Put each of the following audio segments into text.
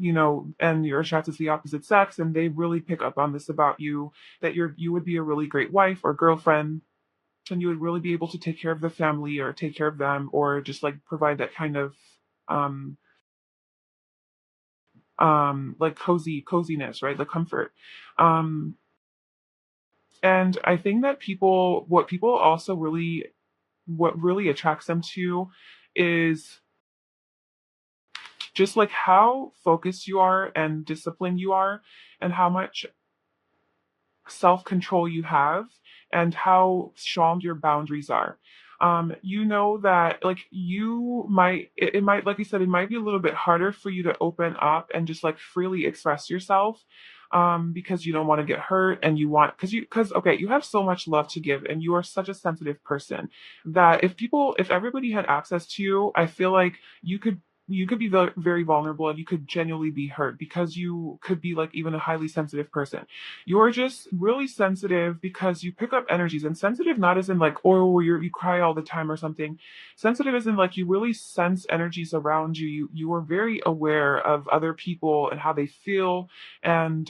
and you're attracted to the opposite sex, and they really pick up on this about you, that you would be a really great wife or girlfriend, and you would really be able to take care of the family or take care of them, or just like provide that kind of um like coziness, right? The comfort. Um and I think that people also really, what really attracts them to is just like how focused you are and disciplined you are, and how much self control you have, and how strong your boundaries are. You know that like it might, like I said, it might be a little bit harder for you to open up and just like freely express yourself, because you don't want to get hurt, and you want, because okay, you have so much love to give, and you are such a sensitive person that if everybody had access to you, I feel like you could be very vulnerable, and you could genuinely be hurt, because you could be like even a highly sensitive person. You're just really sensitive because you pick up energies, and sensitive not as in like, oh, you cry all the time or something. Sensitive as in like you really sense energies around you. You are very aware of other people and how they feel, and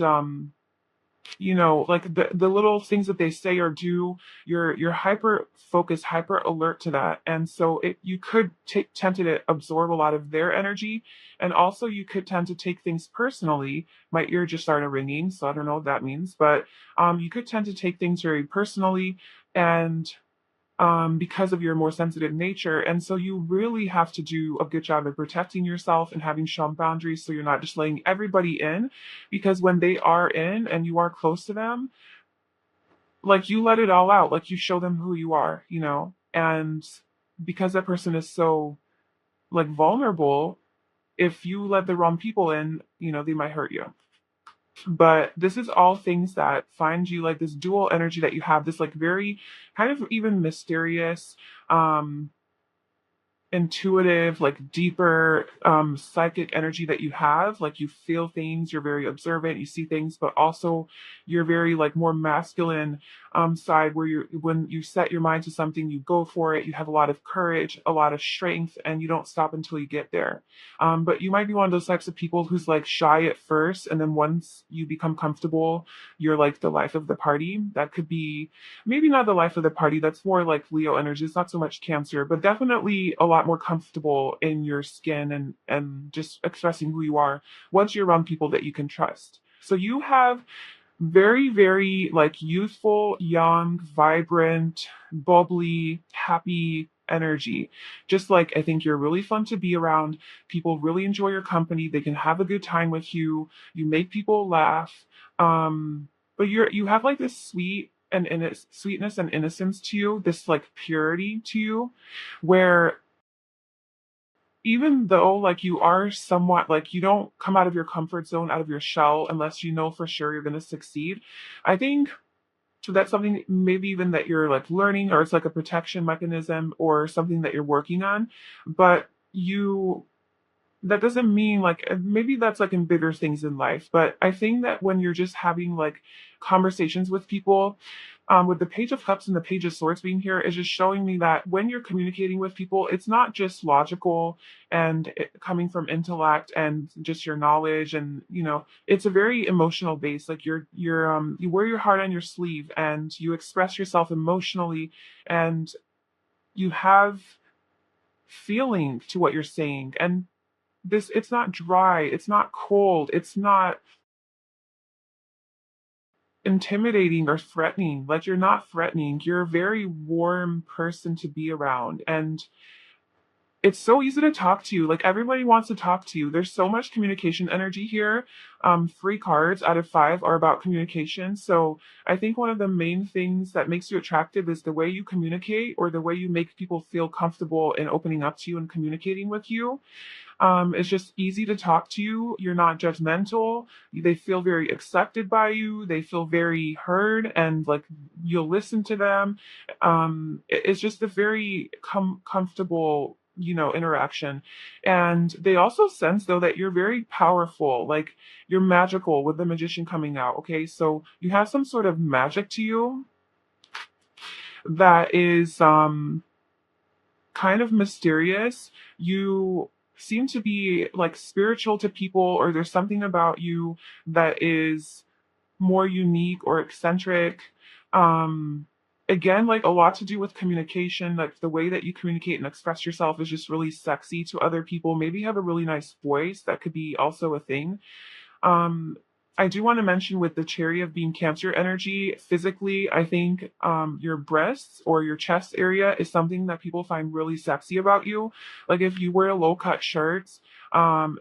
like the little things that they say or do, you're hyper focused, hyper alert to that. And so you could tend to absorb a lot of their energy, and also you could tend to take things personally. My ear just started ringing, so I don't know what that means, but you could tend to take things very personally, and because of your more sensitive nature. And so you really have to do a good job of protecting yourself and having strong boundaries, so you're not just letting everybody in. Because when they are in and you are close to them, like you let it all out, like you show them who you are, and because that person is so like vulnerable, if you let the wrong people in, they might hurt you. But this is all things that find you, like this dual energy that you have, this like very kind of even mysterious, um intuitive, like deeper, psychic energy that you have. Like you feel things, you're very observant, you see things, but also you're very like more masculine side, where when you set your mind to something, you go for it. You have a lot of courage, a lot of strength, and you don't stop until you get there. But you might be one of those types of people who's like shy at first, and then once you become comfortable, you're like the life of the party. That could be maybe not the life of the party. That's more like Leo energy. It's not so much Cancer, but definitely a lot more comfortable in your skin, and just expressing who you are once you're around people that you can trust. So you have very, very like youthful, young, vibrant, bubbly, happy energy. Just like I think you're really fun to be around. People really enjoy your company. They can have a good time with you. You make people laugh. But you have like this sweetness and innocence to you, this like purity to you, where even though like you are somewhat like, you don't come out of your comfort zone, out of your shell, unless you know for sure you're going to succeed. I think so that's something maybe even that you're like learning, or it's like a protection mechanism or something that you're working on. But that doesn't mean like, maybe that's like in bigger things in life, but I think that when you're just having like conversations with people, with the Page of Cups and the Page of Swords being here, is just showing me that when you're communicating with people, it's not just logical and coming from intellect and just your knowledge, and it's a very emotional base. Like you wear your heart on your sleeve, and you express yourself emotionally, and you have feeling to what you're saying. And it's not dry, it's not cold, it's not intimidating or threatening. Like you're not threatening, you're a very warm person to be around, and it's so easy to talk to you. Like everybody wants to talk to you. There's so much communication energy here. 3 cards out of 5 are about communication. So I think one of the main things that makes you attractive is the way you communicate, or the way you make people feel comfortable in opening up to you and communicating with you. It's just easy to talk to you. You're not judgmental. They feel very accepted by you. They feel very heard, and like you'll listen to them. It's just a very comfortable, interaction. And they also sense though that you're very powerful, like you're magical, with the Magician coming out. Okay, so you have some sort of magic to you that is kind of mysterious. You seem to be like spiritual to people, or there's something about you that is more unique or eccentric. Um, Again, like a lot to do with communication, like the way that you communicate and express yourself is just really sexy to other people. Maybe you have a really nice voice. That could be also a thing. Um, I do want to mention with the cherry of being Cancer energy, physically, I think your breasts or your chest area is something that people find really sexy about you. Like if you wear low cut shirts,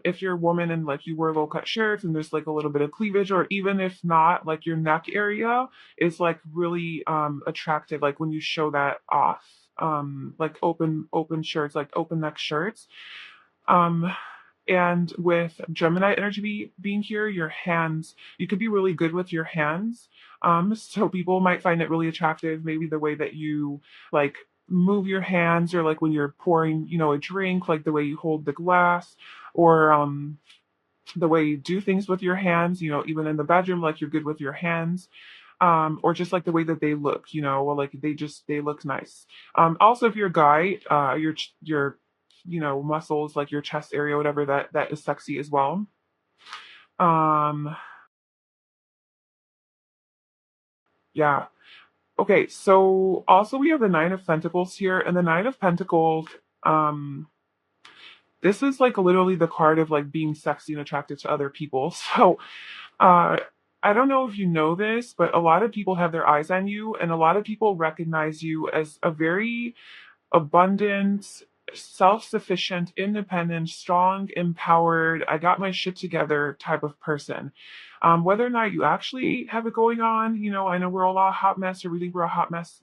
if you're a woman and like you wear low cut shirts and there's like a little bit of cleavage, or even if not, like your neck area is like really attractive, like when you show that off. Like open shirts, like open neck shirts. Um, and with Gemini energy being here, your hands, you could be really good with your hands. So people might find it really attractive, maybe the way that you like move your hands, or like when you're pouring, a drink, like the way you hold the glass, or the way you do things with your hands, even in the bedroom, like you're good with your hands. Or just like the way that they look, or like they look nice. Also, if you're a guy, your muscles, like your chest area, whatever, that is sexy as well. Um, yeah. Okay, so also we have the Nine of Pentacles here, and the Nine of Pentacles, um, this is like literally the card of like being sexy and attractive to other people. So, uh, I don't know if you know this, but a lot of people have their eyes on you, and a lot of people recognize you as a very abundant, self sufficient, independent, strong, empowered, I got my shit together type of person. Whether or not you actually have it going on, I know we're all a hot mess, or we think we're a hot mess,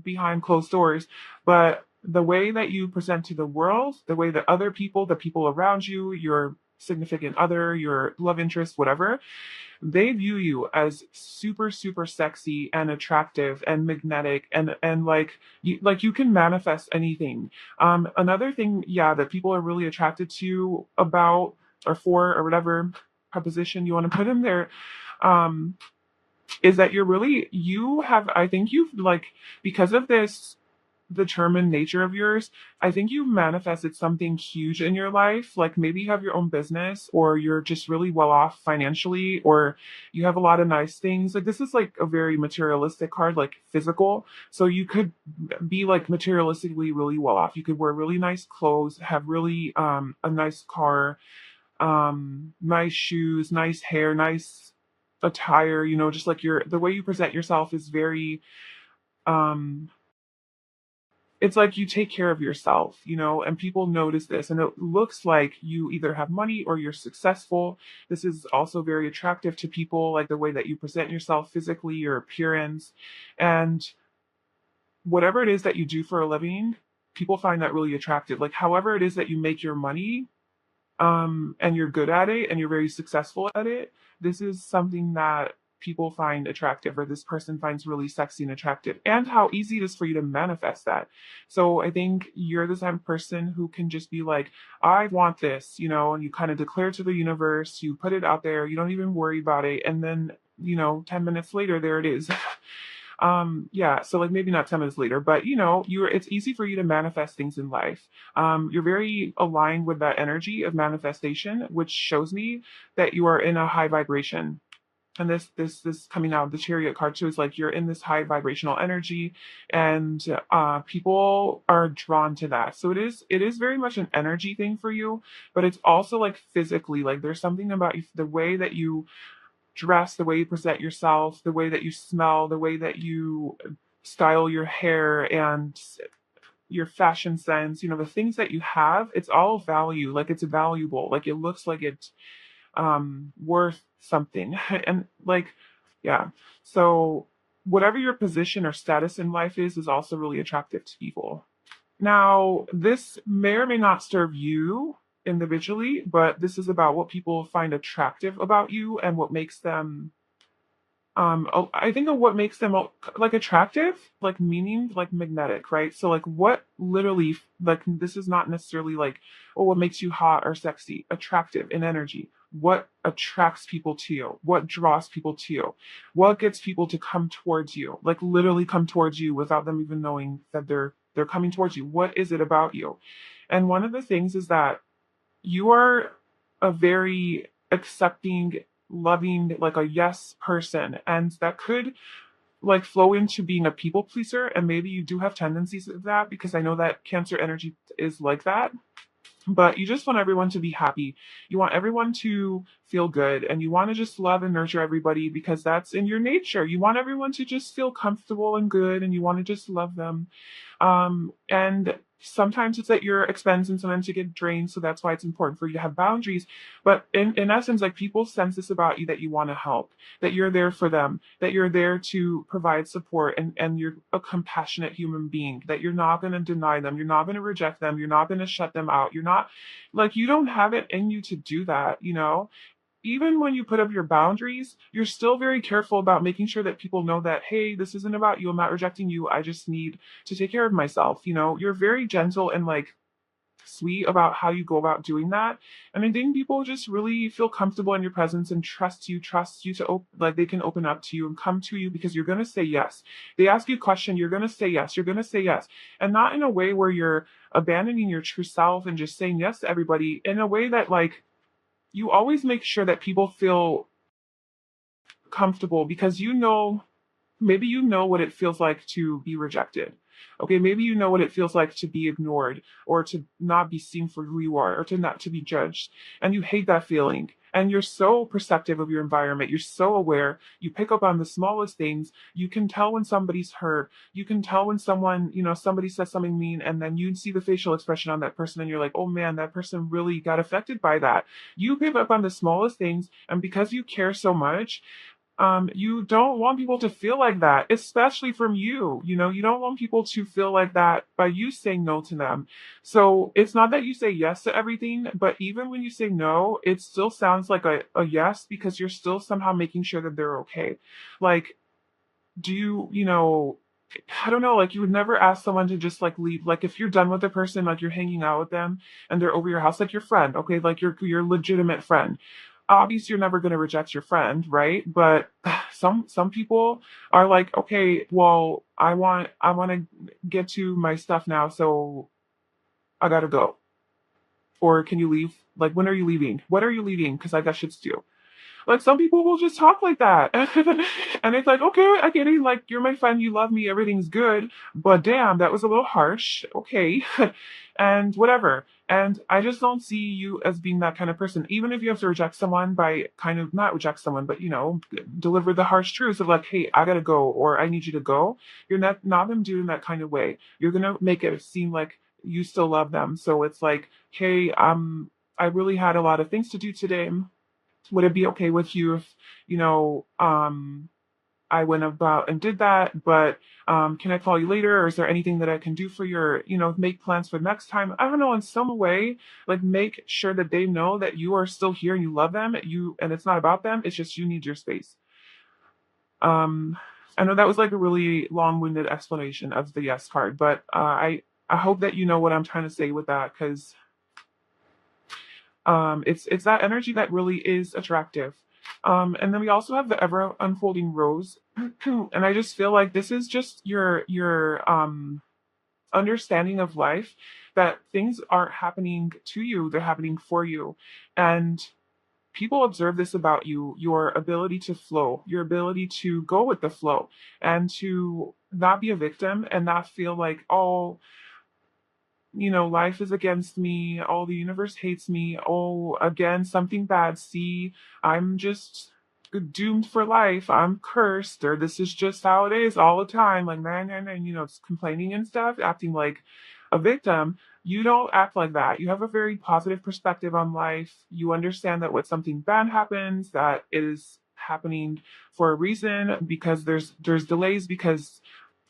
behind closed doors, but the way that you present to the world, the way that other people, the people around you, your significant other, your love interest, whatever, they view you as super super sexy and attractive and magnetic, and like you can manifest anything. Another thing, yeah, that people are really attracted to about, or for, or whatever preposition you want to put in there, um is that you have, I think you've like, because of this determined nature of yours, I think you manifested something huge in your life. Like maybe you have your own business, or you're just really well off financially, or you have a lot of nice things. Like this is like a very materialistic card, like physical. So you could be like materialistically really well off. You could wear really nice clothes, have really a nice car, nice shoes, nice hair, nice attire, just like the way you present yourself is very um it's like you take care of yourself, and people notice this, and it looks like you either have money or you're successful. This is also very attractive to people, like the way that you present yourself physically, your appearance, and whatever it is that you do for a living, people find that really attractive. Like however it is that you make your money, and you're good at it and you're very successful at it, this is something that people find attractive, or this person finds really sexy and attractive, and how easy it is for you to manifest that. So I think you're the type of person who can just be like, I want this, and you kind of declare to the universe, you put it out there, you don't even worry about it, and then 10 minutes later there it is. Yeah, so like maybe not 10 minutes later, but it's easy for you to manifest things in life. You're very aligned with that energy of manifestation, which shows me that you are in a high vibration. And this coming out of the chariot card too is like you're in this high vibrational energy, and people are drawn to that. So it is very much an energy thing for you, but it's also like physically, like there's something about you, the way that you dress, the way you present yourself, the way that you smell, the way that you style your hair, and your fashion sense, the things that you have, it's all value. Like it's valuable. Like it looks like it's worth something. And like, yeah. So whatever your position or status in life is also really attractive to people. Now, this may or may not serve you individually, but this is about what people find attractive about you, and what makes them I think of what makes them like attractive, like meaning, like magnetic, right? So like what literally, like this is not necessarily like, oh, what makes you hot or sexy, attractive in energy. What attracts people to you? What draws people to you? What gets people to come towards you? Like literally come towards you without them even knowing that they're coming towards you. What is it about you? And one of the things is that you are a very accepting, loving, like a yes person. And that could like flow into being a people pleaser. And maybe you do have tendencies of that because I know that Cancer energy is like that. But you just want everyone to be happy. You want everyone to feel good and you want to just love and nurture everybody because that's in your nature. You want everyone to just feel comfortable and good and you want to just love them. And sometimes it's at your expense and sometimes you get drained. So that's why it's important for you to have boundaries. But in essence, like people sense this about you that you want to help, that you're there for them, that you're there to provide support and you're a compassionate human being, that you're not going to deny them. You're not going to reject them. You're not going to shut them out. You're not like, you don't have it in you to do that, you know? Even when you put up your boundaries, you're still very careful about making sure that people know that, hey, this isn't about you. I'm not rejecting you. I just need to take care of myself. You know, you're very gentle and like sweet about how you go about doing that. And I think people just really feel comfortable in your presence and trust you to like they can open up to you and come to you because you're going to say yes. They ask you a question, you're going to say yes. You're going to say yes. And not in a way where you're abandoning your true self and just saying yes to everybody, in a way that like you always make sure that people feel comfortable because you know, maybe you know what it feels like to be rejected. Okay, maybe you know what it feels like to be ignored or to not be seen for who you are or to not to be judged. And you hate that feeling. And you're so perceptive of your environment. You're so aware. You pick up on the smallest things. You can tell when somebody's hurt. You can tell when someone, you know, somebody says something mean and then you see the facial expression on that person and you're like, oh man, that person really got affected by that. You pick up on the smallest things. And because you care so much, you don't want people to feel like that, especially from you. You know, you don't want people to feel like that by you saying no to them. So it's not that you say yes to everything, but even when you say no, it still sounds like a yes because you're still somehow making sure that they're okay. Like, do you, you know, I don't know, like you would never ask someone to just like leave. Like if you're done with the person, like you're hanging out with them and they're over your house, like your friend, okay, like your legitimate friend. Obviously, you're never gonna reject your friend, right? But some people are like, okay, well, I want to get to my stuff now, so I gotta go. Or can you leave? Like, when are you leaving? What are you leaving? Because I got shit to do. Like some people will just talk like that. And it's like, okay, I get it. Like you're my friend, you love me, everything's good. But damn, that was a little harsh. Okay. And whatever. And I just don't see you as being that kind of person. Even if you have to reject someone by kind of not reject someone, but you know, deliver the harsh truths of like, hey, I gotta go or I need you to go. You're not them doing that kind of way. You're gonna make it seem like you still love them. So it's like, hey, I really had a lot of things to do today. Would it be okay with you if, you know, I went about and did that, but can I call you later? Or is there anything that I can do for your, you know, make plans for next time? I don't know, in some way, like make sure that they know that you are still here and you love them. You and it's not about them, it's just you need your space. Um, I know that was like a really long-winded explanation of the yes card, but I hope that you know what I'm trying to say with that, because it's that energy that really is attractive. And then we also have the ever unfolding rose, and I just feel like this is just your understanding of life, that things aren't happening to you, they're happening for you. And people observe this about you, your ability to flow, your ability to go with the flow and to not be a victim and not feel like, oh, you know, life is against me. Oh, the universe hates me. Oh, again, something bad. See, I'm just doomed for life. I'm cursed, or this is just how it is all the time. Like, man, and you know, it's complaining and stuff, acting like a victim. You don't act like that. You have a very positive perspective on life. You understand that when something bad happens, that it is happening for a reason because there's delays because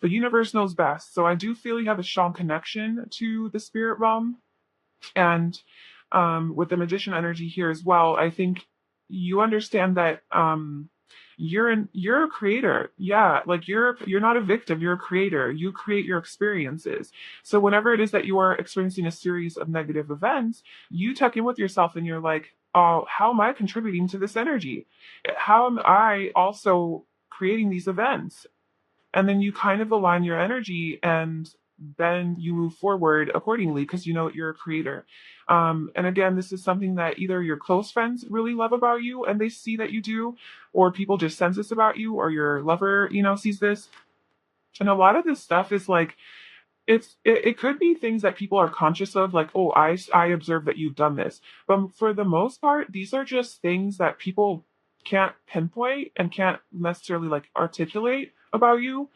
the universe knows best. So I do feel you have a strong connection to the spirit realm. And with the magician energy here as well, I think you understand that you're a creator. Yeah, like you're not a victim, you're a creator. You create your experiences. So whenever it is that you are experiencing a series of negative events, you tuck in with yourself and you're like, oh, how am I contributing to this energy? How am I also creating these events? And then you kind of align your energy and then you move forward accordingly because you know you're a creator. And again, this is something that either your close friends really love about you and they see that you do, or people just sense this about you, or your lover, sees this. And a lot of this stuff is like, it could be things that people are conscious of, like, oh, I observe that you've done this, but for the most part these are just things that people can't pinpoint and can't necessarily like articulate about you,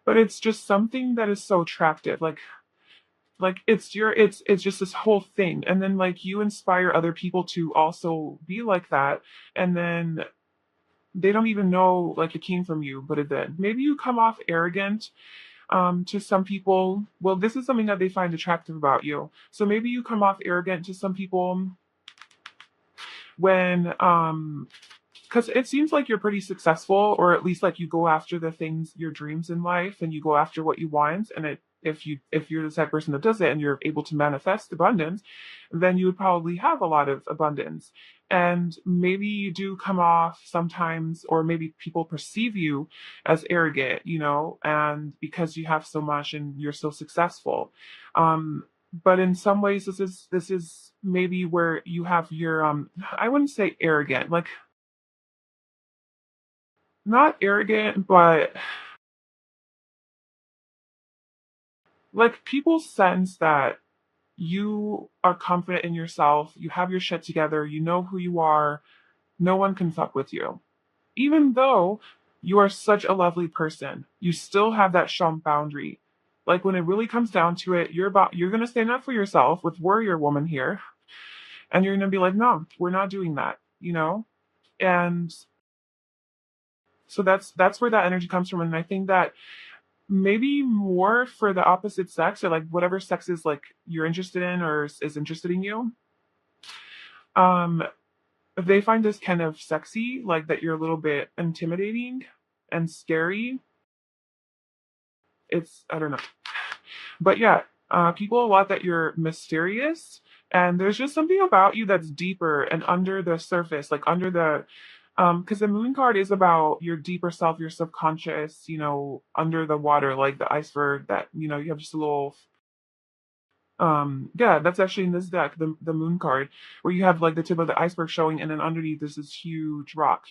but it's just something that is so attractive, like it's just this whole thing, and then like you inspire other people to also be like that, and then they don't even know like it came from you, but it did. Maybe you come off arrogant to some people. Well, this is something that they find attractive about you. So maybe you come off arrogant to some people when because it seems like you're pretty successful, or at least like you go after the things, your dreams in life, and you go after what you want, and if you're the type of person that does it and you're able to manifest abundance, then you would probably have a lot of abundance. And maybe you do come off sometimes, or maybe people perceive you as arrogant, and because you have so much and you're so successful. But in some ways this is maybe where you have your I wouldn't say arrogant, like not arrogant, but like people sense that you are confident in yourself, you have your shit together, you know who you are, no one can fuck with you. Even though you are such a lovely person, you still have that strong boundary. Like when it really comes down to it, you're gonna stand up for yourself with warrior woman here, and you're gonna be like, no, we're not doing that. And so that's where that energy comes from. And I think that maybe more for the opposite sex, or like whatever sex is like you're interested in or is interested in you, um they find this kind of sexy, like that you're a little bit intimidating and scary. It's, I don't know, but yeah, people a lot that you're mysterious, and there's just something about you that's deeper and under the surface, like under the because the moon card is about your deeper self, your subconscious, under the water, like the iceberg that, you have just a little. Yeah, that's actually in this deck, the moon card, where you have like the tip of the iceberg showing, and then underneath there's this huge rock.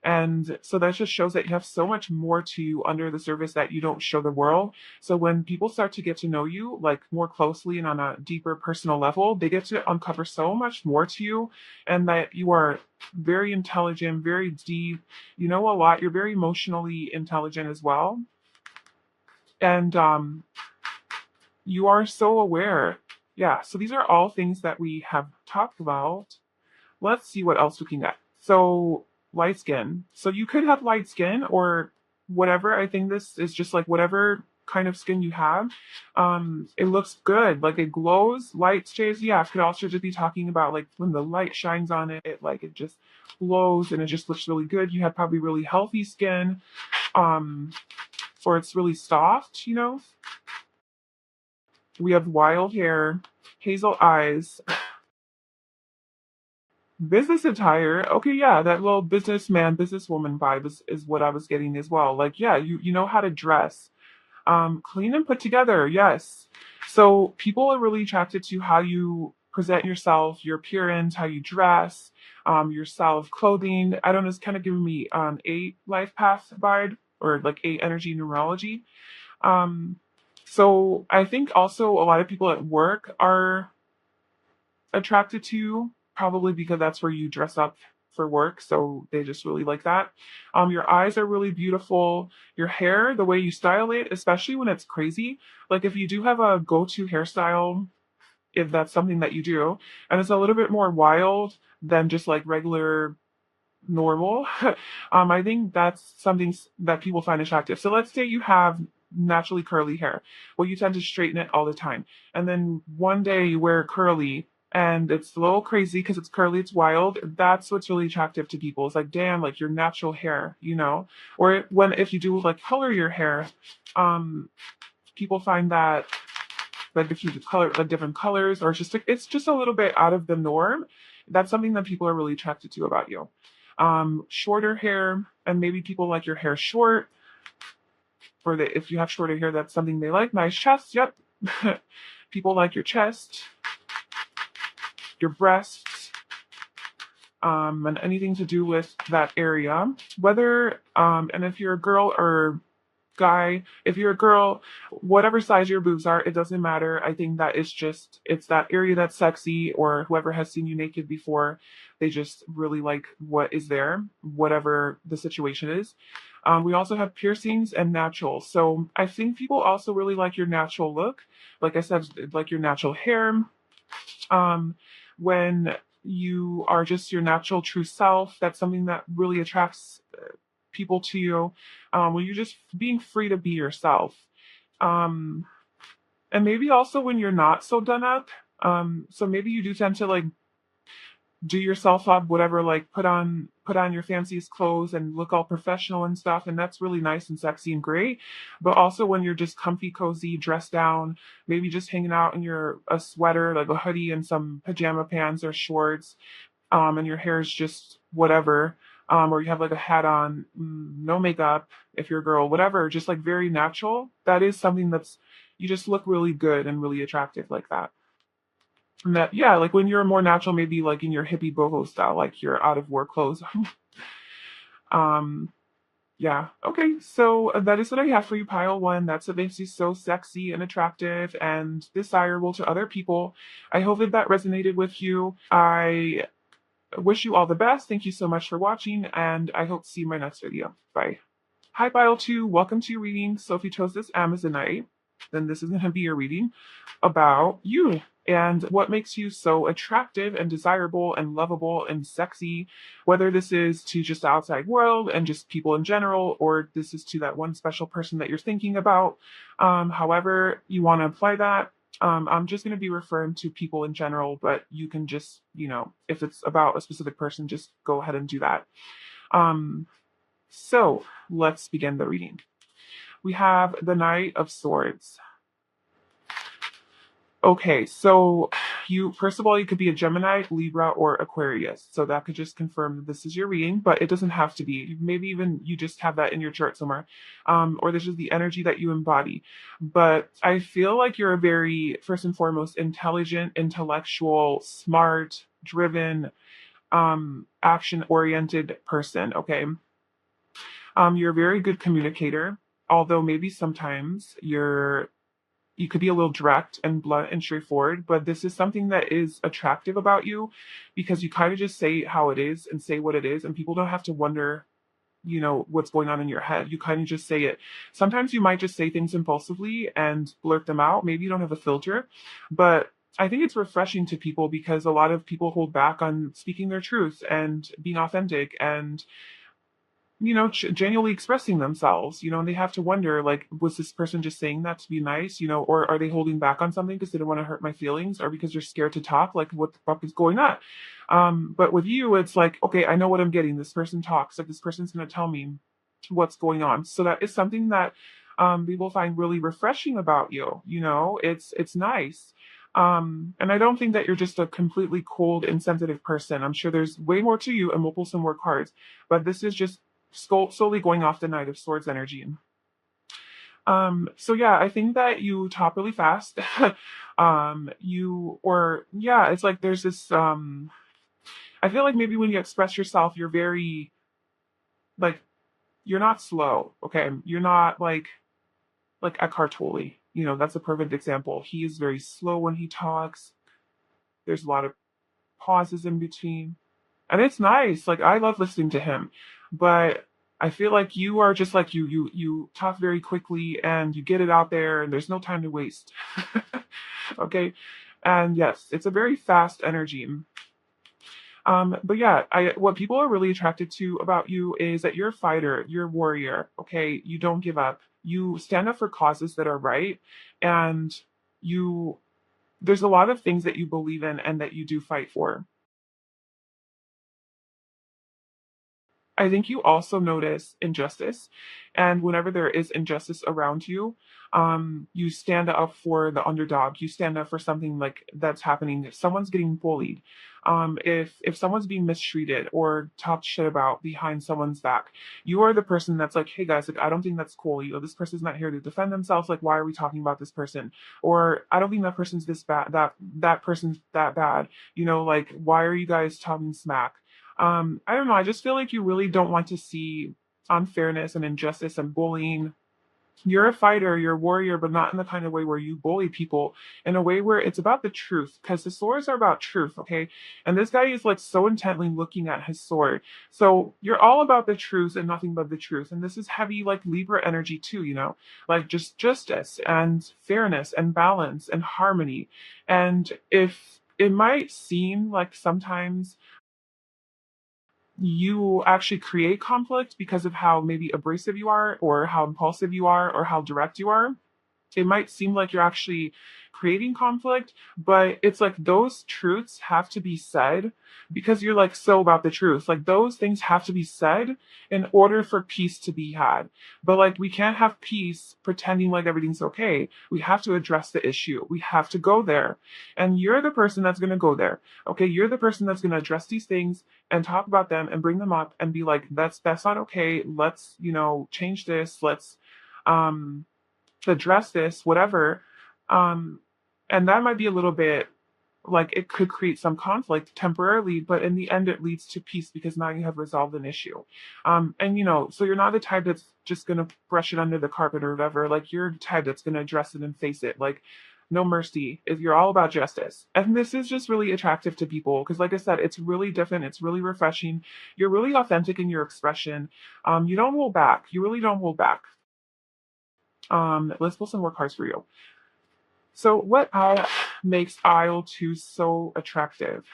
And so that just shows that you have so much more to you under the surface that you don't show the world. So when people start to get to know you like more closely and on a deeper personal level, they get to uncover so much more to you, and that you are very intelligent, very deep, you know a lot, you're very emotionally intelligent as well. And you are so aware. Yeah, so these are all things that we have talked about. Let's see what else we can get. So, light skin. So, you could have light skin or whatever. I think this is just like whatever kind of skin you have. It looks good. Like it glows. Light shades. Yeah, I could also just be talking about like when the light shines on it, like it just glows and it just looks really good. You have probably really healthy skin. Um, or it's really soft. We have wild hair, hazel eyes, business attire. Okay, yeah, that little businessman, businesswoman vibe is what I was getting as well. Like, yeah, you know how to dress. Clean and put together, yes. So people are really attracted to how you present yourself, your appearance, how you dress, your style of clothing. I don't know, it's kind of giving me eight life path vibe, or like eight energy numerology. Um, so I think also a lot of people at work are attracted to, probably because that's where you dress up for work. So they just really like that. Your eyes are really beautiful. Your hair, the way you style it, especially when it's crazy. Like if you do have a go-to hairstyle, if that's something that you do, and it's a little bit more wild than just like regular normal. I think that's something that people find attractive. So let's say you have naturally curly hair. Well, you tend to straighten it all the time. And then one day you wear curly and it's a little crazy because it's curly, it's wild. That's what's really attractive to people. It's like, damn, like your natural hair. Or when if you do like color your hair, um, people find that like if you color like different colors, or it's just a little bit out of the norm. That's something that people are really attracted to about you. Shorter hair, and maybe people like your hair short, for the, if you have shorter hair, that's something they like. Nice chest, yep. People like your chest, your breasts, and anything to do with that area. Whether, and if you're a girl or guy, if you're a girl, whatever size your boobs are, it doesn't matter. I think that it's just, it's that area that's sexy, or whoever has seen you naked before, they just really like what is there, whatever the situation is. We also have piercings and natural. So I think people also really like your natural look. Like I said, like your natural hair. Um, when you are just your natural true self, that's something that really attracts people to you. When you're just being free to be yourself. Um, and maybe also when you're not so done up. So maybe you do tend to like do yourself up, whatever, like put on your fanciest clothes and look all professional and stuff, and that's really nice and sexy and great. But also when you're just comfy, cozy, dressed down, maybe just hanging out in your a sweater, like a hoodie and some pajama pants or shorts, and your hair is just whatever, or you have like a hat on, no makeup if you're a girl, whatever, just like very natural. That is something that's, you just look really good and really attractive like that. And that, yeah, like when you're more natural, maybe like in your hippie boho style, like your out of work clothes. um, yeah. Okay. So that is what I have for you, pile one. That's what makes you so sexy and attractive and desirable to other people. I hope that that resonated with you. I wish you all the best. Thank you so much for watching, and I hope to see you in my next video. Bye. Hi, pile two. Welcome to your reading. So if you chose this Amazonite, then this is going to be your reading about you and what makes you so attractive and desirable and lovable and sexy, whether this is to just the outside world and just people in general, or this is to that one special person that you're thinking about. However you want to apply that. I'm just going to be referring to people in general, but you can just, if it's about a specific person, just go ahead and do that. So let's begin the reading. We have the Knight of Swords. Okay, so you, first of all, you could be a Gemini, Libra, or Aquarius. So that could just confirm that this is your reading, but it doesn't have to be. Maybe even you just have that in your chart somewhere. Or this is the energy that you embody. But I feel like you're a very, first and foremost, intelligent, intellectual, smart, driven, action-oriented person, okay? You're a very good communicator, although maybe sometimes you could be a little direct and blunt and straightforward, but this is something that is attractive about you because you kind of just say how it is and say what it is, and people don't have to wonder, what's going on in your head. You kind of just say it. Sometimes you might just say things impulsively and blurt them out. Maybe you don't have a filter, but I think it's refreshing to people because a lot of people hold back on speaking their truth and being authentic and genuinely expressing themselves, and they have to wonder, like, was this person just saying that to be nice, or are they holding back on something because they don't want to hurt my feelings or because they're scared to talk? Like, what the fuck is going on? But with you, it's like, okay, I know what I'm getting. This person talks, like, this person's going to tell me what's going on. So that is something that people find really refreshing about you. It's nice. And I don't think that you're just a completely cold, insensitive person. I'm sure there's way more to you, and we'll pull some more cards. But this is just solely going off the Knight of Swords energy. So yeah, I think that you talk really fast. It's like there's this, I feel like maybe when you express yourself, you're very, like, you're not slow, okay? You're not like Eckhart Tolle. That's a perfect example. He is very slow when he talks. There's a lot of pauses in between. And it's nice. Like, I love listening to him. But I feel like you are just like you talk very quickly and you get it out there and there's no time to waste. Okay? And yes, it's a very fast energy. But yeah, what people are really attracted to about you is that you're a fighter, you're a warrior, okay? You don't give up. You stand up for causes that are right, and there's a lot of things that you believe in and that you do fight for. I think you also notice injustice. And whenever there is injustice around you, you stand up for the underdog. You stand up for something like that's happening. Someone's getting bullied. if someone's being mistreated or talked shit about behind someone's back, you are the person that's like, hey guys, like I don't think that's cool. This person's not here to defend themselves. Like, why are we talking about this person? Or I don't think that person's this bad. That person's that bad. Like, why are you guys talking smack? I don't know. I just feel like you really don't want to see unfairness and injustice and bullying. You're a fighter, you're a warrior, but not in the kind of way where you bully people, in a way where it's about the truth, because the swords are about truth, okay? And this guy is like so intently looking at his sword. So you're all about the truth and nothing but the truth. And this is heavy, like Libra energy too, like just justice and fairness and balance and harmony. And if it might seem like sometimes you actually create conflict because of how maybe abrasive you are or how impulsive you are or how direct you are, it might seem like you're actually creating conflict, but it's like those truths have to be said because you're like so about the truth. Like those things have to be said in order for peace to be had. But like we can't have peace pretending like everything's okay. We have to address the issue. We have to go there. And you're the person that's going to go there. Okay, you're the person that's going to address these things and talk about them and bring them up and be like, that's not okay. Let's, change this. Let's um address this, whatever. Um, and that might be a little bit like it could create some conflict temporarily, but in the end, it leads to peace because now you have resolved an issue. And so you're not the type that's just gonna brush it under the carpet or whatever. Like you're the type that's gonna address it and face it. Like no mercy. If you're all about justice, and this is just really attractive to people because, like I said, it's really different. It's really refreshing. You're really authentic in your expression. You don't hold back. You really don't hold back. Let's pull some more cards for you. So, what makes aisle two so attractive?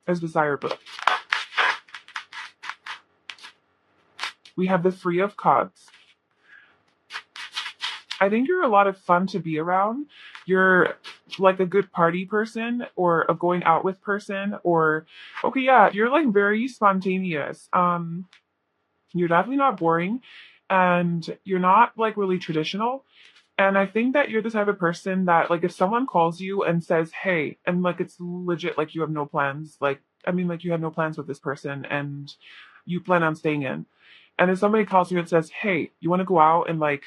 As desired book. We have the Three of Cups. I think you're a lot of fun to be around. You're like a good party person or a going out with person, or okay, yeah, you're like very spontaneous. You're definitely not boring, and you're not like really traditional. And I think that you're the type of person that, like, if someone calls you and says, hey, and like it's legit, like you have no plans, like, I mean, like you have no plans with this person and you plan on staying in. And if somebody calls you and says, hey, you want to go out and like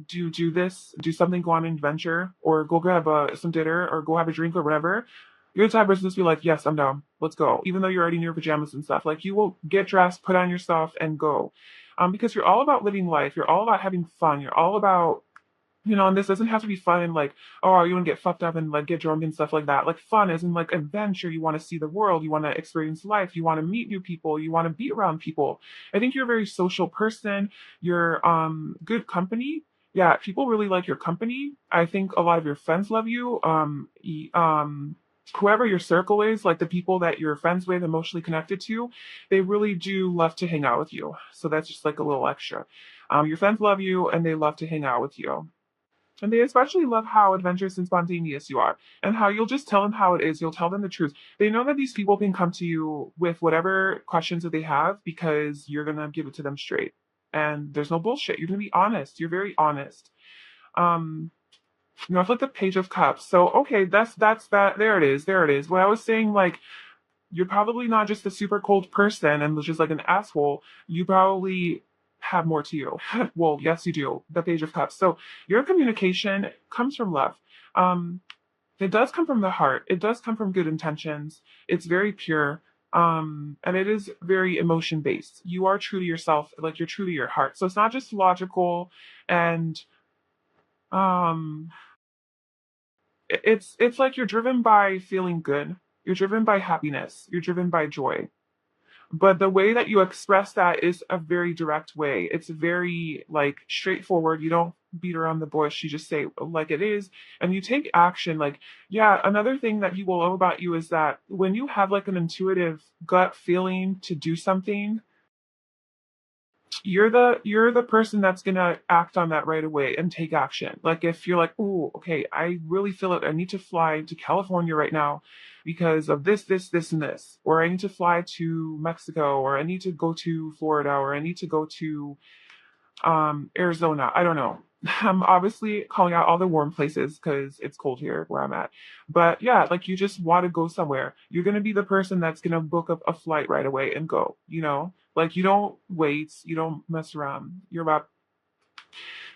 do this, do something, go on an adventure, or go grab some dinner, or go have a drink, or whatever, you're the type of person to just be like, yes, I'm down. Let's go. Even though you're already in your pajamas and stuff, like you will get dressed, put on your stuff, and go. Because you're all about living life. You're all about having fun. You're all about and this doesn't have to be fun and like, oh, you want to get fucked up and like get drunk and stuff like that. Like fun is in like adventure. You want to see the world. You want to experience life. You want to meet new people. You want to be around people. I think you're a very social person. You're good company. Yeah, people really like your company. I think a lot of your friends love you. Whoever your circle is, like the people that you're friends with, emotionally connected to, they really do love to hang out with you. So that's just like a little extra. Your friends love you and they love to hang out with you. And they especially love how adventurous and spontaneous you are, and how you'll just tell them how it is. You'll tell them the truth. They know that these people can come to you with whatever questions that they have because you're going to give it to them straight. And there's no bullshit. You're going to be honest. You're very honest. Um, it's like the Page of Cups. So, okay, that's that. There it is. There it is. When I was saying, like, you're probably not just a super cold person and just like an asshole. You probably have more to you. Well, yes, you do. The Page of Cups. So your communication comes from love. Um, it does come from the heart. It does come from good intentions. It's very pure. And it is very emotion based. You are true to yourself, like you're true to your heart. So it's not just logical and um it's like you're driven by feeling good. You're driven by happiness. You're driven by joy. But the way that you express that is a very direct way. It's very like straightforward. You don't beat around the bush. You just say like it is, and you take action. Like, yeah, another thing that people love about you is that when you have like an intuitive gut feeling to do something, you're the person that's gonna act on that right away and take action. Like if you're like, oh, okay, I really feel it. I need to fly to California right now because of this, and this, or I need to fly to Mexico, or I need to go to Florida, or I need to go to Arizona. I don't know. I'm obviously calling out all the warm places because it's cold here where I'm at. But yeah, like you just want to go somewhere. You're going to be the person that's going to book up a flight right away and go, you know? Like you don't wait, you don't mess around. You're about,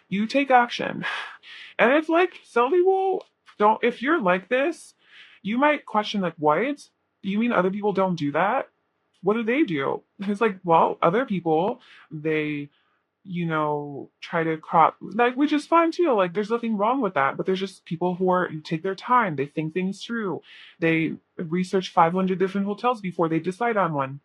you take action. And it's like some people don't, if you're like this, you might question, like, what? You mean other people don't do that? What do they do? It's like, well, other people, they try to crop, like, which is fine too. Like, there's nothing wrong with that. But there's just people who are who take their time. They think things through. They research 500 different hotels before they decide on one.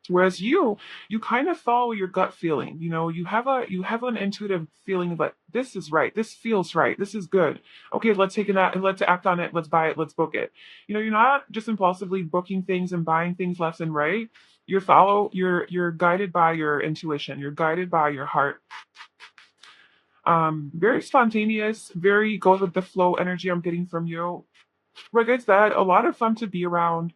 Whereas you kind of follow your gut feeling. You have an intuitive feeling of like, this is right. This feels right. This is good. Okay, let's take it out and let's act on it. Let's buy it. Let's book it. You're not just impulsively booking things and buying things left and right. You're guided by your intuition. You're guided by your heart. Very spontaneous, very goes with the flow energy I'm getting from you. Like I said, a lot of fun to be around.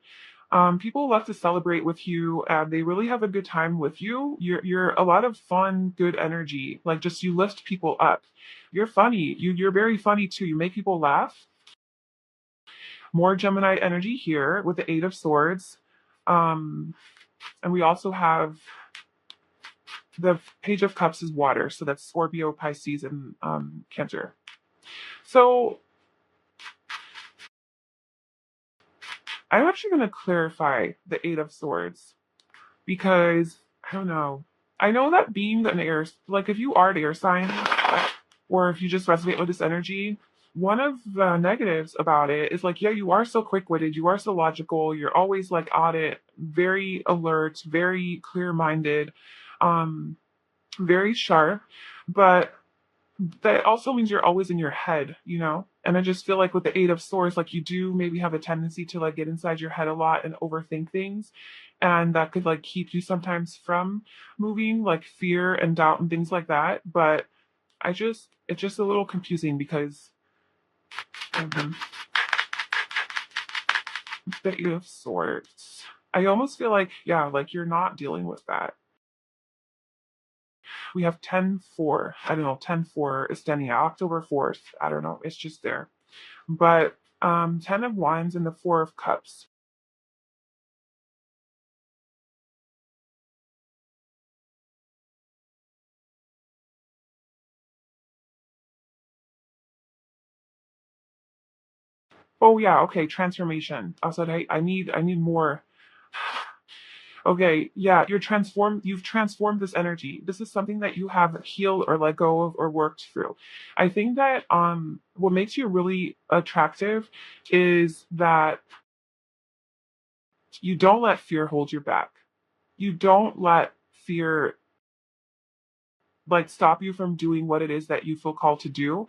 People love to celebrate with you, and they really have a good time with you. You're a lot of fun, good energy. Like, just you lift people up. You're funny. You're very funny too. You make people laugh. More Gemini energy here with the Eight of Swords. Um, and we also have the Page of Cups is water, so that's Scorpio, Pisces, and Cancer. So I'm actually going to clarify the Eight of Swords because I don't know. I know that being an air, like if you are an air sign, or if you just resonate with this energy, one of the negatives about it is like, yeah, you are so quick witted, you are so logical, you're always like on it, very alert, very clear minded, um, very sharp, but that also means you're always in your head. And I just feel like with the Eight of Swords, like you do maybe have a tendency to like get inside your head a lot and overthink things. And that could like keep you sometimes from moving, like fear and doubt and things like that. But it's just a little confusing because um, the Eight of Swords. I almost feel like, yeah, like you're not dealing with that. We have 10-4. I don't know, 10-4 is standing out. October 4th. I don't know. It's just there. But 10 of Wands and the Four of Cups. Oh yeah, okay, transformation. I said, hey, I need more. Okay, yeah, you've transformed this energy. This is something that you have healed or let go of or worked through. I think that what makes you really attractive is that you don't let fear hold you back. You don't let fear like stop you from doing what it is that you feel called to do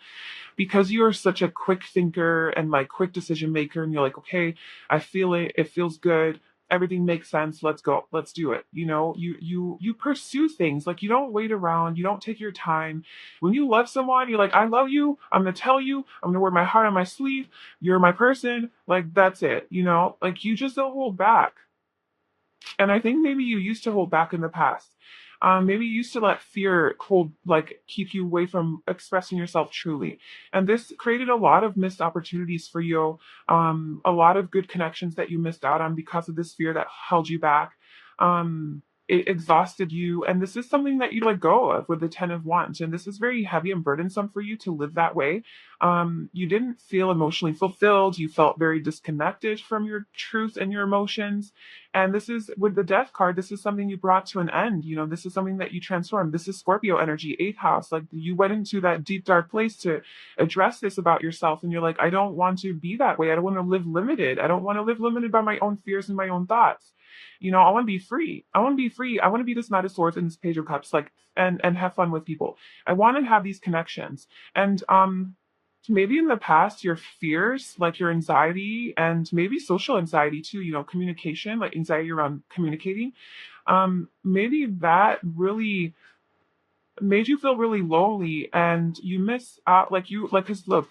because you are such a quick thinker and like quick decision maker, and you're like, okay, I feel it, it feels good, everything makes sense, let's go, let's do it. You pursue things, like you don't wait around, you don't take your time. When you love someone, you're like, I love you, I'm gonna tell you, I'm gonna wear my heart on my sleeve, you're my person, like that's it. Like you just don't hold back. And I think maybe you used to hold back in the past. Maybe you used to let fear keep you away from expressing yourself truly. And this created a lot of missed opportunities for you, a lot of good connections that you missed out on because of this fear that held you back. It exhausted you. And this is something that you let go of with the 10 of Wands. And this is very heavy and burdensome for you to live that way. You didn't feel emotionally fulfilled. You felt very disconnected from your truth and your emotions. And this is with the death card, this is something you brought to an end. This is something that you transformed. This is Scorpio energy, eighth house. Like you went into that deep, dark place to address this about yourself. And you're like, I don't want to be that way. I don't want to live limited. I don't want to live limited by my own fears and my own thoughts. I want to be free. I want to be free. I want to be this Knight of Swords and this Page of Cups, like, and have fun with people. I want to have these connections. And maybe in the past your fears, like your anxiety and maybe social anxiety too, communication, like anxiety around communicating, maybe that really made you feel really lonely and you miss out, because look,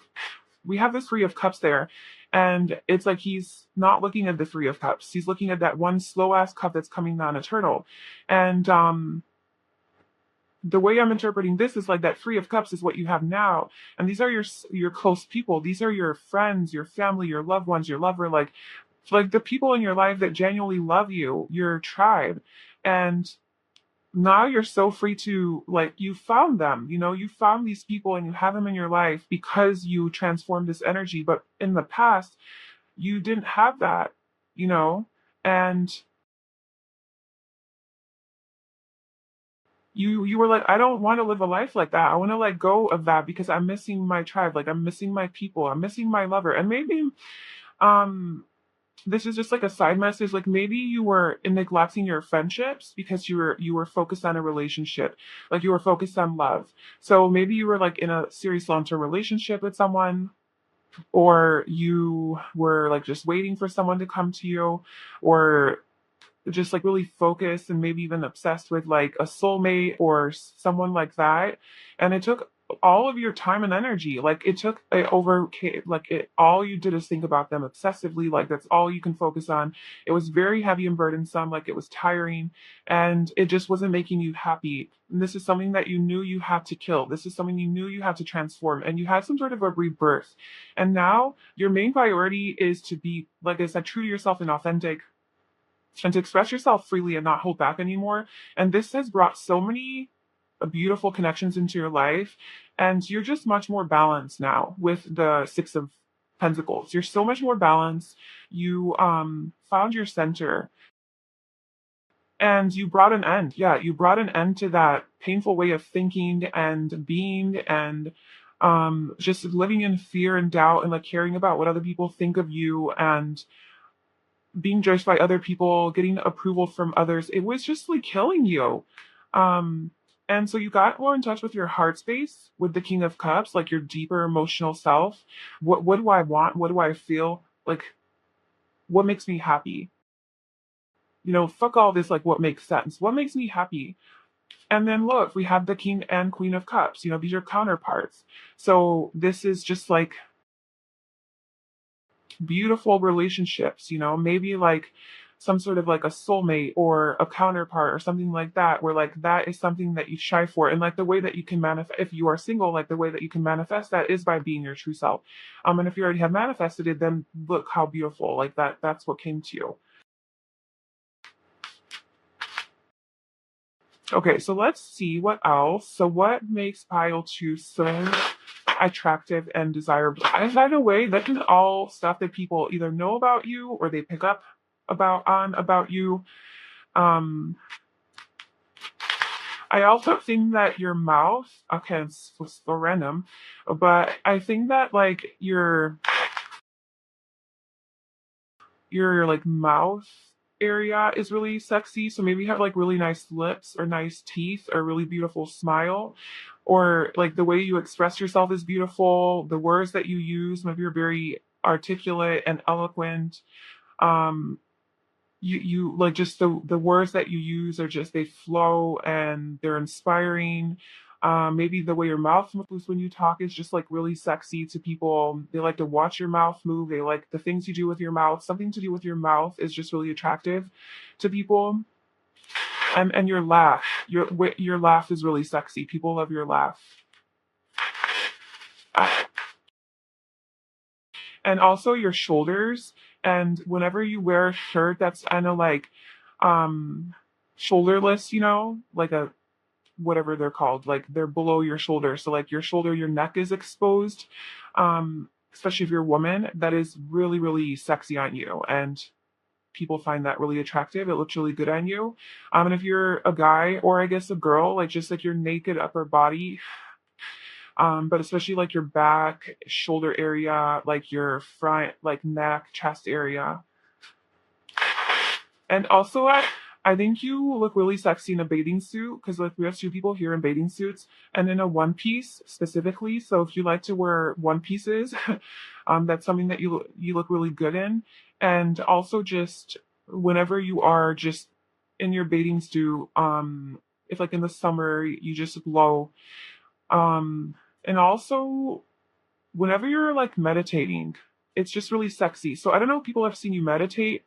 we have this Three of Cups there, and it's like he's not looking at the Three of Cups, he's looking at that one slow ass cup that's coming down a turtle. And the way I'm interpreting this is like that Three of Cups is what you have now, and these are your close people. These are your friends, your family, your loved ones, your lover, like the people in your life that genuinely love you, your tribe, and now you're so free to like you found them. You found these people and you have them in your life because you transformed this energy. But in the past, you didn't have that, you know, and you were like, I don't want to live a life like that. I want to let go of that because I'm missing my tribe, like I'm missing my people, I'm missing my lover. And maybe um this is just like a side message, like maybe you were neglecting your friendships because you were focused on a relationship, like you were focused on love. So maybe you were like in a serious long-term relationship with someone, or you were like just waiting for someone to come to you, or just like really focused and maybe even obsessed with like a soulmate or someone like that, and it took all of your time and energy. Like it overcame, like it all you did is think about them obsessively, like that's all you can focus on. It was very heavy and burdensome, like it was tiring, and it just wasn't making you happy. And this is something that you knew you had to kill. This is something you knew you had to transform, and you had some sort of a rebirth. And now your main priority is to be, like I said, true to yourself and authentic, and to express yourself freely and not hold back anymore. And this has brought so many beautiful connections into your life. And you're just much more balanced now with the Six of Pentacles. You're so much more balanced. You found your center, and you brought an end. Yeah, you brought an end to that painful way of thinking and being, and just living in fear and doubt and like caring about what other people think of you, and being judged by other people, getting approval from others. It was just like killing you. Um, and so you got more in touch with your heart space with the King of Cups, like your deeper emotional self. What do I want? What do I feel? Like what makes me happy? Fuck all this, like what makes sense? What makes me happy? And then look, we have the King and Queen of Cups. These are counterparts. So this is just like beautiful relationships, maybe like some sort of like a soulmate or a counterpart or something like that, where like that is something that you shy for. And like the way that you can manifest, if you are single, like the way that you can manifest that is by being your true self. And if you already have manifested it, then look how beautiful, like that's what came to you. Okay, so let's see what else. So what makes pile two so attractive and desirable? And by the way, that is all stuff that people either know about you or they pick up about you. Um, I also think that your mouth, okay, it's so random, but I think that like your like mouth area is really sexy. So maybe you have like really nice lips or nice teeth or really beautiful smile, or like the way you express yourself is beautiful. The words that you use, maybe you're very articulate and eloquent. Um, you like just the words that you use are just, they flow and they're inspiring. Maybe the way your mouth moves when you talk is just like really sexy to people. They like to watch your mouth move. They like the things you do with your mouth. Something to do with your mouth is just really attractive to people. And your laugh, your laugh is really sexy. People love your laugh. And also your shoulders. And whenever you wear a shirt that's kind of like shoulderless, like a whatever they're called, like they're below your shoulder. So like your shoulder, your neck is exposed. Especially if you're a woman, that is really, really sexy on you. And people find that really attractive. It looks really good on you. And if you're a guy, or I guess a girl, like just like your naked upper body, but especially like your back, shoulder area, like your front, like neck, chest area. And also, I think you look really sexy in a bathing suit, because like we have two people here in bathing suits and in a one piece specifically. So if you like to wear one pieces, that's something that you look really good in. And also just whenever you are just in your bathing suit, if like in the summer you just glow. And also whenever you're like meditating, it's just really sexy. So I don't know if people have seen you meditate,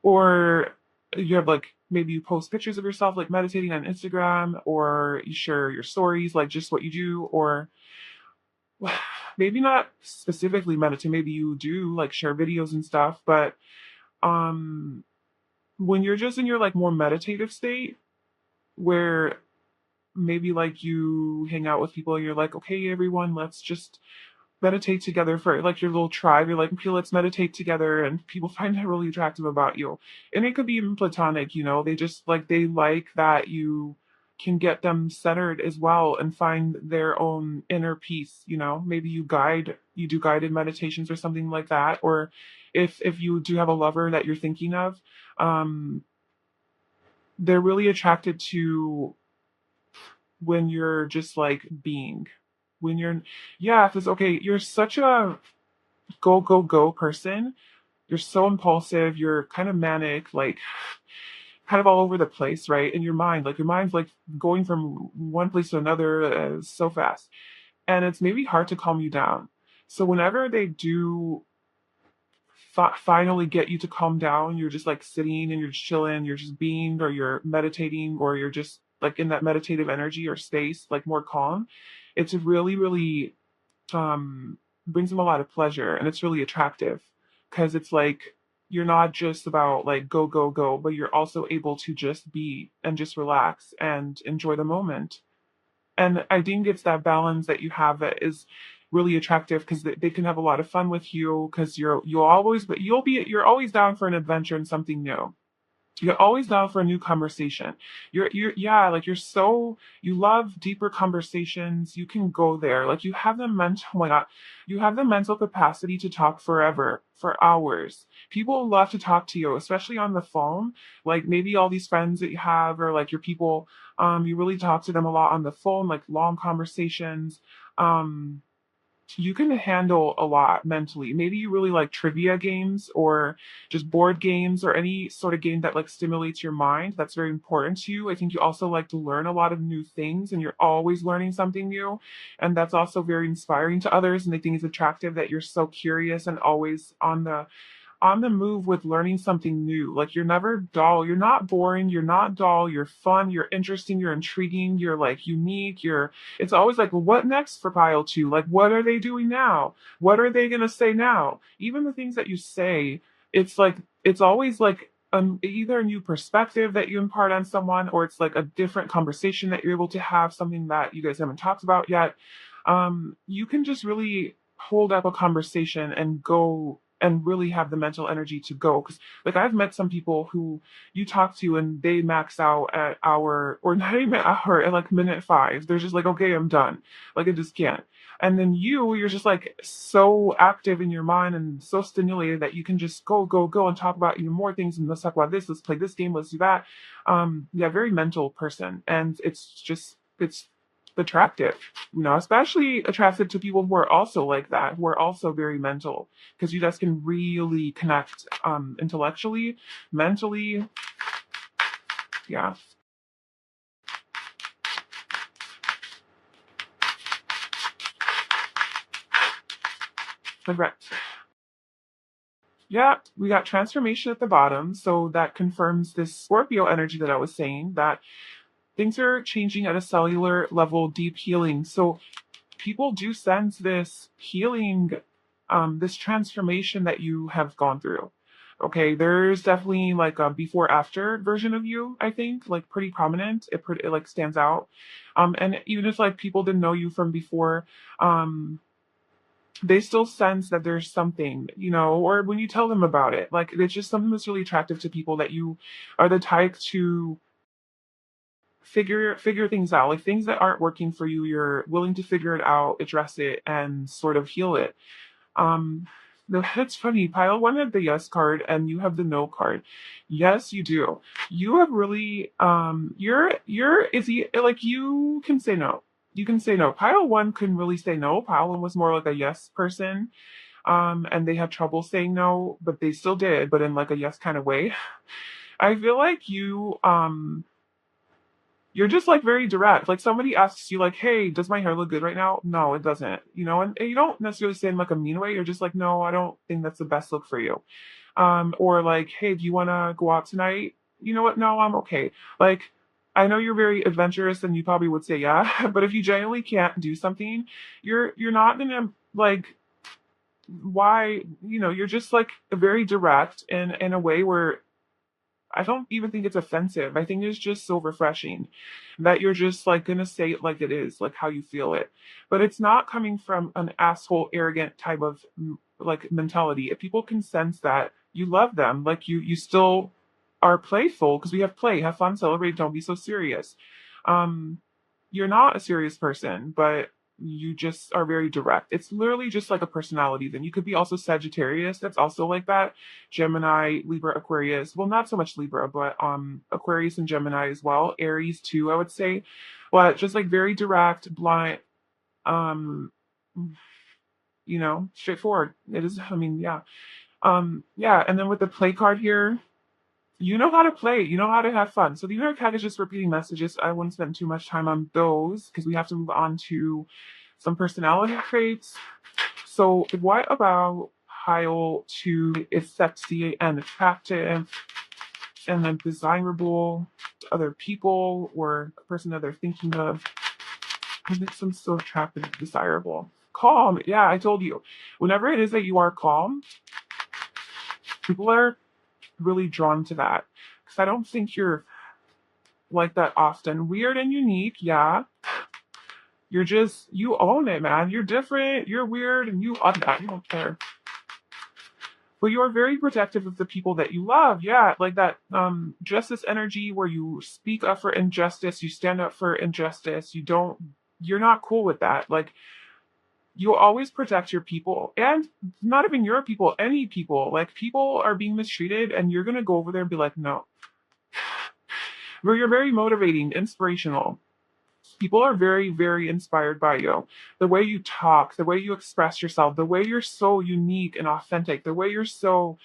or you have like maybe you post pictures of yourself like meditating on Instagram, or you share your stories, like just what you do, or maybe not specifically meditate, maybe you do like share videos and stuff, but um when you're just in your like more meditative state where maybe like you hang out with people and you're like, okay, everyone, let's just meditate together for like your little tribe. You're like, okay, let's meditate together, and people find that really attractive about you. And it could be even platonic, they just like they like that you can get them centered as well and find their own inner peace. Maybe you do guided meditations or something like that. Or if you do have a lover that you're thinking of, um, they're really attracted to when you're just like being. When you're, yeah, because okay, you're such a go, go, go person. You're so impulsive. You're kind of manic, like kind of all over the place, right? In your mind's like going from one place to another so fast. And it's maybe hard to calm you down. So whenever they do finally get you to calm down, you're just like sitting and you're just chilling, you're just being, or you're meditating, or you're just like in that meditative energy or space, like more calm. It's really, really brings them a lot of pleasure, and it's really attractive because it's like you're not just about like go, go, go, but you're also able to just be and just relax and enjoy the moment. And I think it's that balance that you have that is really attractive because they can have a lot of fun with you because you're always down for an adventure and something new. You're always down for a new conversation. Yeah, like you love deeper conversations. You can go there. Like oh my God, you have the mental capacity to talk forever, for hours. People love to talk to you, especially on the phone. Like maybe all these friends that you have, or like your people, you really talk to them a lot on the phone, like long conversations. Um, you can handle a lot mentally. Maybe you really like trivia games or just board games or any sort of game that like stimulates your mind. That's very important to you. I think you also like to learn a lot of new things, and you're always learning something new. And that's also very inspiring to others. And I think it's attractive that you're so curious and always on the move with learning something new. Like you're never dull. You're not boring. You're not dull. You're fun. You're interesting. You're intriguing. You're like unique. It's always like, well, what next for pile two? Like, what are they doing now? What are they going to say now? Even the things that you say, it's like, it's always like, either a new perspective that you impart on someone, or it's like a different conversation that you're able to have, something that you guys haven't talked about yet. You can just really hold up a conversation and go and really have the mental energy to go. Because like I've met some people who you talk to and they max out at hour, or not even hour, at like minute five. They're just like, okay, I'm done. Like I just can't. And then you're just like so active in your mind and so stimulated that you can just go, go, go and talk about even more things. And let's talk about this. Let's play this game. Let's do that. Yeah, very mental person. And it's attractive, especially attractive to people who are also like that, who are also very mental, because you guys can really connect intellectually, mentally. Yeah. Correct. Yeah, we got transformation at the bottom. So that confirms this Scorpio energy that I was saying, that things are changing at a cellular level, deep healing. So people do sense this healing, this transformation that you have gone through. Okay, there's definitely like a before after version of you, I think, like pretty prominent. It like stands out. And even if like people didn't know you from before, um, they still sense that there's something, or when you tell them about it, like it's just something that's really attractive to people, that you are the type to figure things out, like things that aren't working for you, you're willing to figure it out, address it, and sort of heal it. um no, it's funny, pile one had the yes card and you have the no card. Yes, you do. You have really you're is he like you can say no. You can say no. Pile one couldn't really say no. Pile one was more like a yes person. And they had trouble saying no, but they still did, but in like a yes kind of way. I feel like you're just like very direct. Like somebody asks you, like, "Hey, does my hair look good right now?" No, it doesn't. And you don't necessarily say it in like a mean way. You're just like, "No, I don't think that's the best look for you." Or like, "Hey, do you want to go out tonight?" you know what? No, I'm okay. Like, I know you're very adventurous and you probably would say yeah, but if you genuinely can't do something, you're not gonna like why, you're just like very direct in a way where I don't even think it's offensive. I think it's just so refreshing that you're just like gonna say it like it is, like how you feel it. But it's not coming from an asshole, arrogant type of like mentality. If people can sense that you love them, like you still are playful because we have play, have fun, celebrate, don't be so serious. Um, you're not a serious person, but you just are very direct. It's literally just like a personality. Then you could be also Sagittarius. That's also like that. Gemini, Libra, Aquarius. Well, not so much Libra, but Aquarius and Gemini as well. Aries too, I would say. But just like very direct, blunt, um, straightforward. It is. I mean, yeah. Yeah. And then with the play card here, you know how to play, you know how to have fun. So these are kind of just repeating messages. I wouldn't spend too much time on those because we have to move on to some personality traits. So what about pile two is sexy and attractive and then desirable to other people or a person that they're thinking of? It makes them so attractive and desirable. Calm. Yeah, I told you. Whenever it is that you are calm, people are really drawn to that. Because I don't think you're like that often. Weird and unique, yeah. You own it, man. You're different, you're weird, and you own that. You don't care. But you're very protective of the people that you love. Yeah, like that justice energy where you speak up for injustice, you stand up for injustice, you're not cool with that. Like you'll always protect your people and not even your people, any people. Like people are being mistreated and you're gonna go over there and be like, no. Where you're very motivating, inspirational. People are very, very inspired by you. The way you talk, the way you express yourself, the way you're so unique and authentic, the way you're so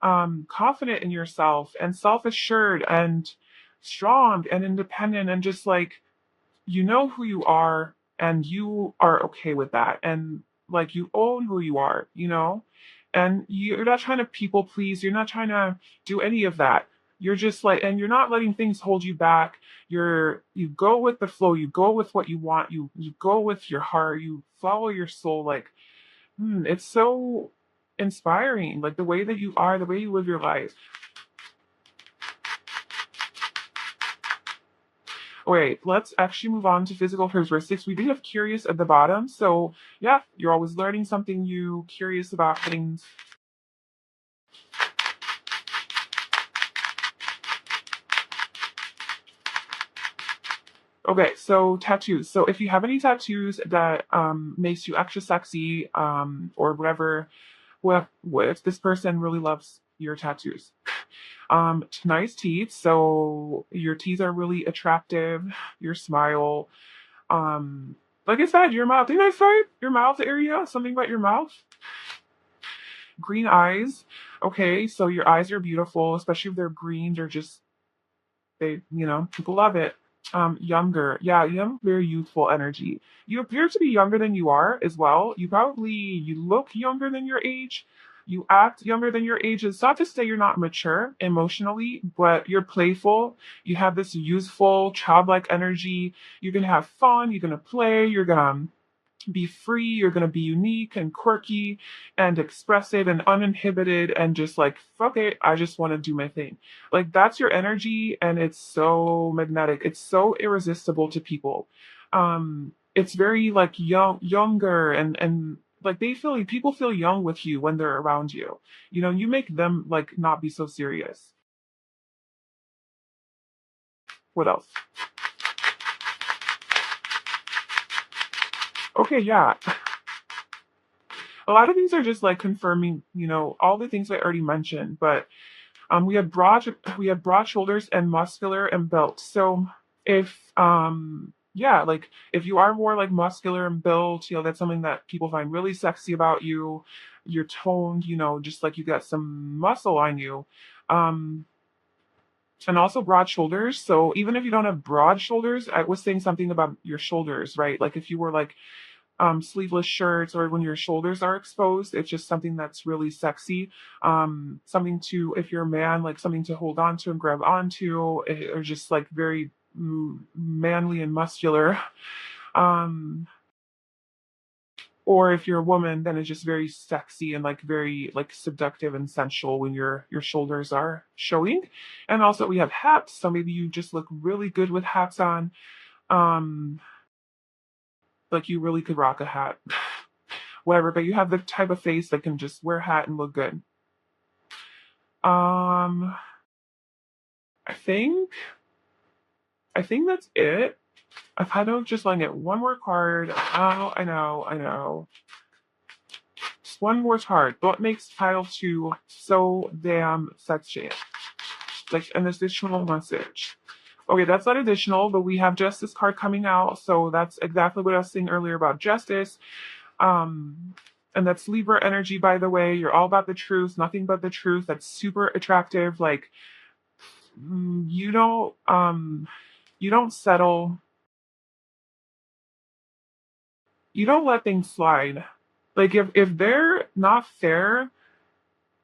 confident in yourself and self assured and strong and independent and just like you know who you are and you are okay with that and like you own who you are, and you're not trying to people please, you're not trying to do any of that. You're just like, and you're not letting things hold you back. You go with the flow, you go with what you want, you go with your heart, you follow your soul. Like it's so inspiring, like the way that you are, the way you live your life. Wait, let's actually move on to physical characteristics. We do have curious at the bottom. So, yeah, you're always learning something new, curious about things. Okay, so tattoos. So, if you have any tattoos that makes you extra sexy or whatever, if this person really loves your tattoos. Nice teeth. So, your teeth are really attractive, your smile. Like I said, your mouth. Didn't I say your mouth area? Something about your mouth? Green eyes. Okay, so your eyes are beautiful, especially if they're green. They're just people love it. Younger. Yeah, you have very youthful energy. You appear to be younger than you are as well. You look younger than your age. You act younger than your age. It's not to say you're not mature emotionally, but you're playful. You have this youthful, childlike energy. You're gonna have fun. You're gonna play. You're gonna be free, you're going to be unique and quirky and expressive and uninhibited and just like, fuck it, I just want to do my thing. Like, that's your energy, and it's so magnetic. It's so irresistible to people. It's very like younger, and like people feel young with you when they're around you. You make them like not be so serious. What else? Okay, yeah. A lot of these are just like confirming, all the things I already mentioned, but we have broad shoulders and muscular and built. So if yeah, like if you are more like muscular and built, that's something that people find really sexy about you. You're toned, just like you got some muscle on you. Um and also broad shoulders. So even if you don't have broad shoulders, I was saying something about your shoulders, right? Like if you were like sleeveless shirts, or when your shoulders are exposed. It's just something that's really sexy. Something to, if you're a man, like something to hold on to and grab onto, or just like very manly and muscular. Um, or if you're a woman, then it's just very sexy and like very like seductive and sensual when your shoulders are showing. And also we have hats, so maybe you just look really good with hats on. Um, like you really could rock a hat. Whatever, but you have the type of face that can just wear a hat and look good. Um, I think I think that's it. I've had to just like get one more card. Oh, I know. Just one more card. What makes pile two so damn sexy? Like an additional message. Okay, that's not additional, but we have justice card coming out, so that's exactly what I was saying earlier about justice. Um, and that's Libra energy, by the way. You're all about the truth, nothing but the truth. That's super attractive. Like you don't settle. You don't let things slide. Like if they're not fair,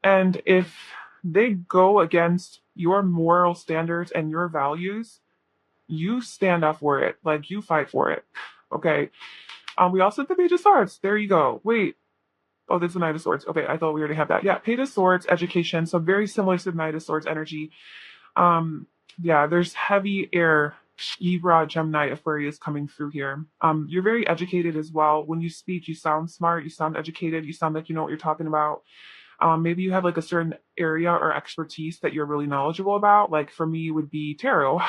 and if they go against your moral standards and your values, you stand up for it. Like you fight for it. Okay. We also have the Page of Swords. There you go. Wait. Oh, there's the Knight of Swords. Okay, I thought we already had that. Yeah, Page of Swords, education. So very similar to the Knight of Swords energy. Um, yeah, there's heavy air, Libra, Gemini, Aquarius coming through here. You're very educated as well. When you speak, you sound smart, you sound educated, you sound like you know what you're talking about. Maybe you have like a certain area or expertise that you're really knowledgeable about. Like for me, it would be tarot.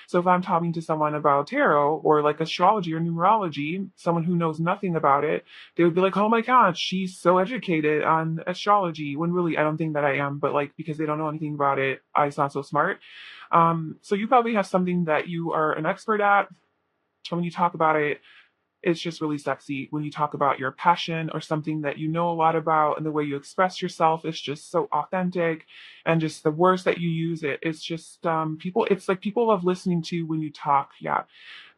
So if I'm talking to someone about tarot or like astrology or numerology, someone who knows nothing about it, they would be like, "Oh my God, she's so educated on astrology." When really, I don't think that I am, but like because they don't know anything about it, I sound so smart. So you probably have something that you are an expert at. So when you talk about it, it's just really sexy. When you talk about your passion or something that you know a lot about, and the way you express yourself is just so authentic, and just the words that you use, it's just people, it's like people love listening to you when you talk. Yeah,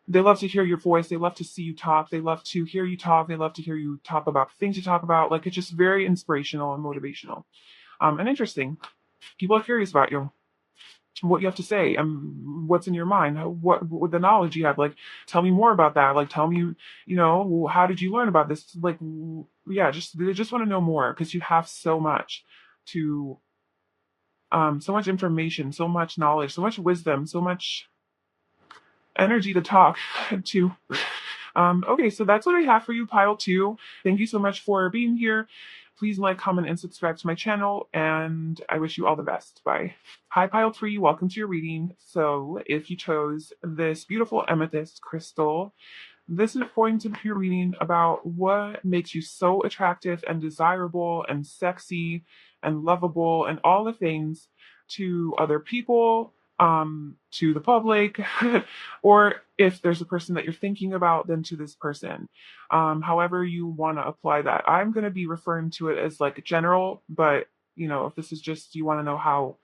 they love to hear your voice, they love to see you talk, they love to hear you talk, they love to hear you talk about things you talk about. Like it's just very inspirational and motivational, and interesting. People are curious about you, what you have to say, and what's in your mind, what the knowledge you have. Like, tell me more about that. Like, tell me, how did you learn about this? Like, yeah, just they just want to know more because you have so much to, so much information, so much knowledge, so much wisdom, so much energy to talk to. Okay, so that's what I have for you, Pile 2. Thank you so much for being here. Please like, comment, and subscribe to my channel, and I wish you all the best. Bye. Hi, Pile 3. Welcome to your reading. So, if you chose this beautiful amethyst crystal, this is going to be a reading about what makes you so attractive and desirable and sexy and lovable and all the things to other people, to the public, or if there's a person that you're thinking about, then to this person. However you want to apply that. I'm going to be referring to it as like general, but if this is just you want to know how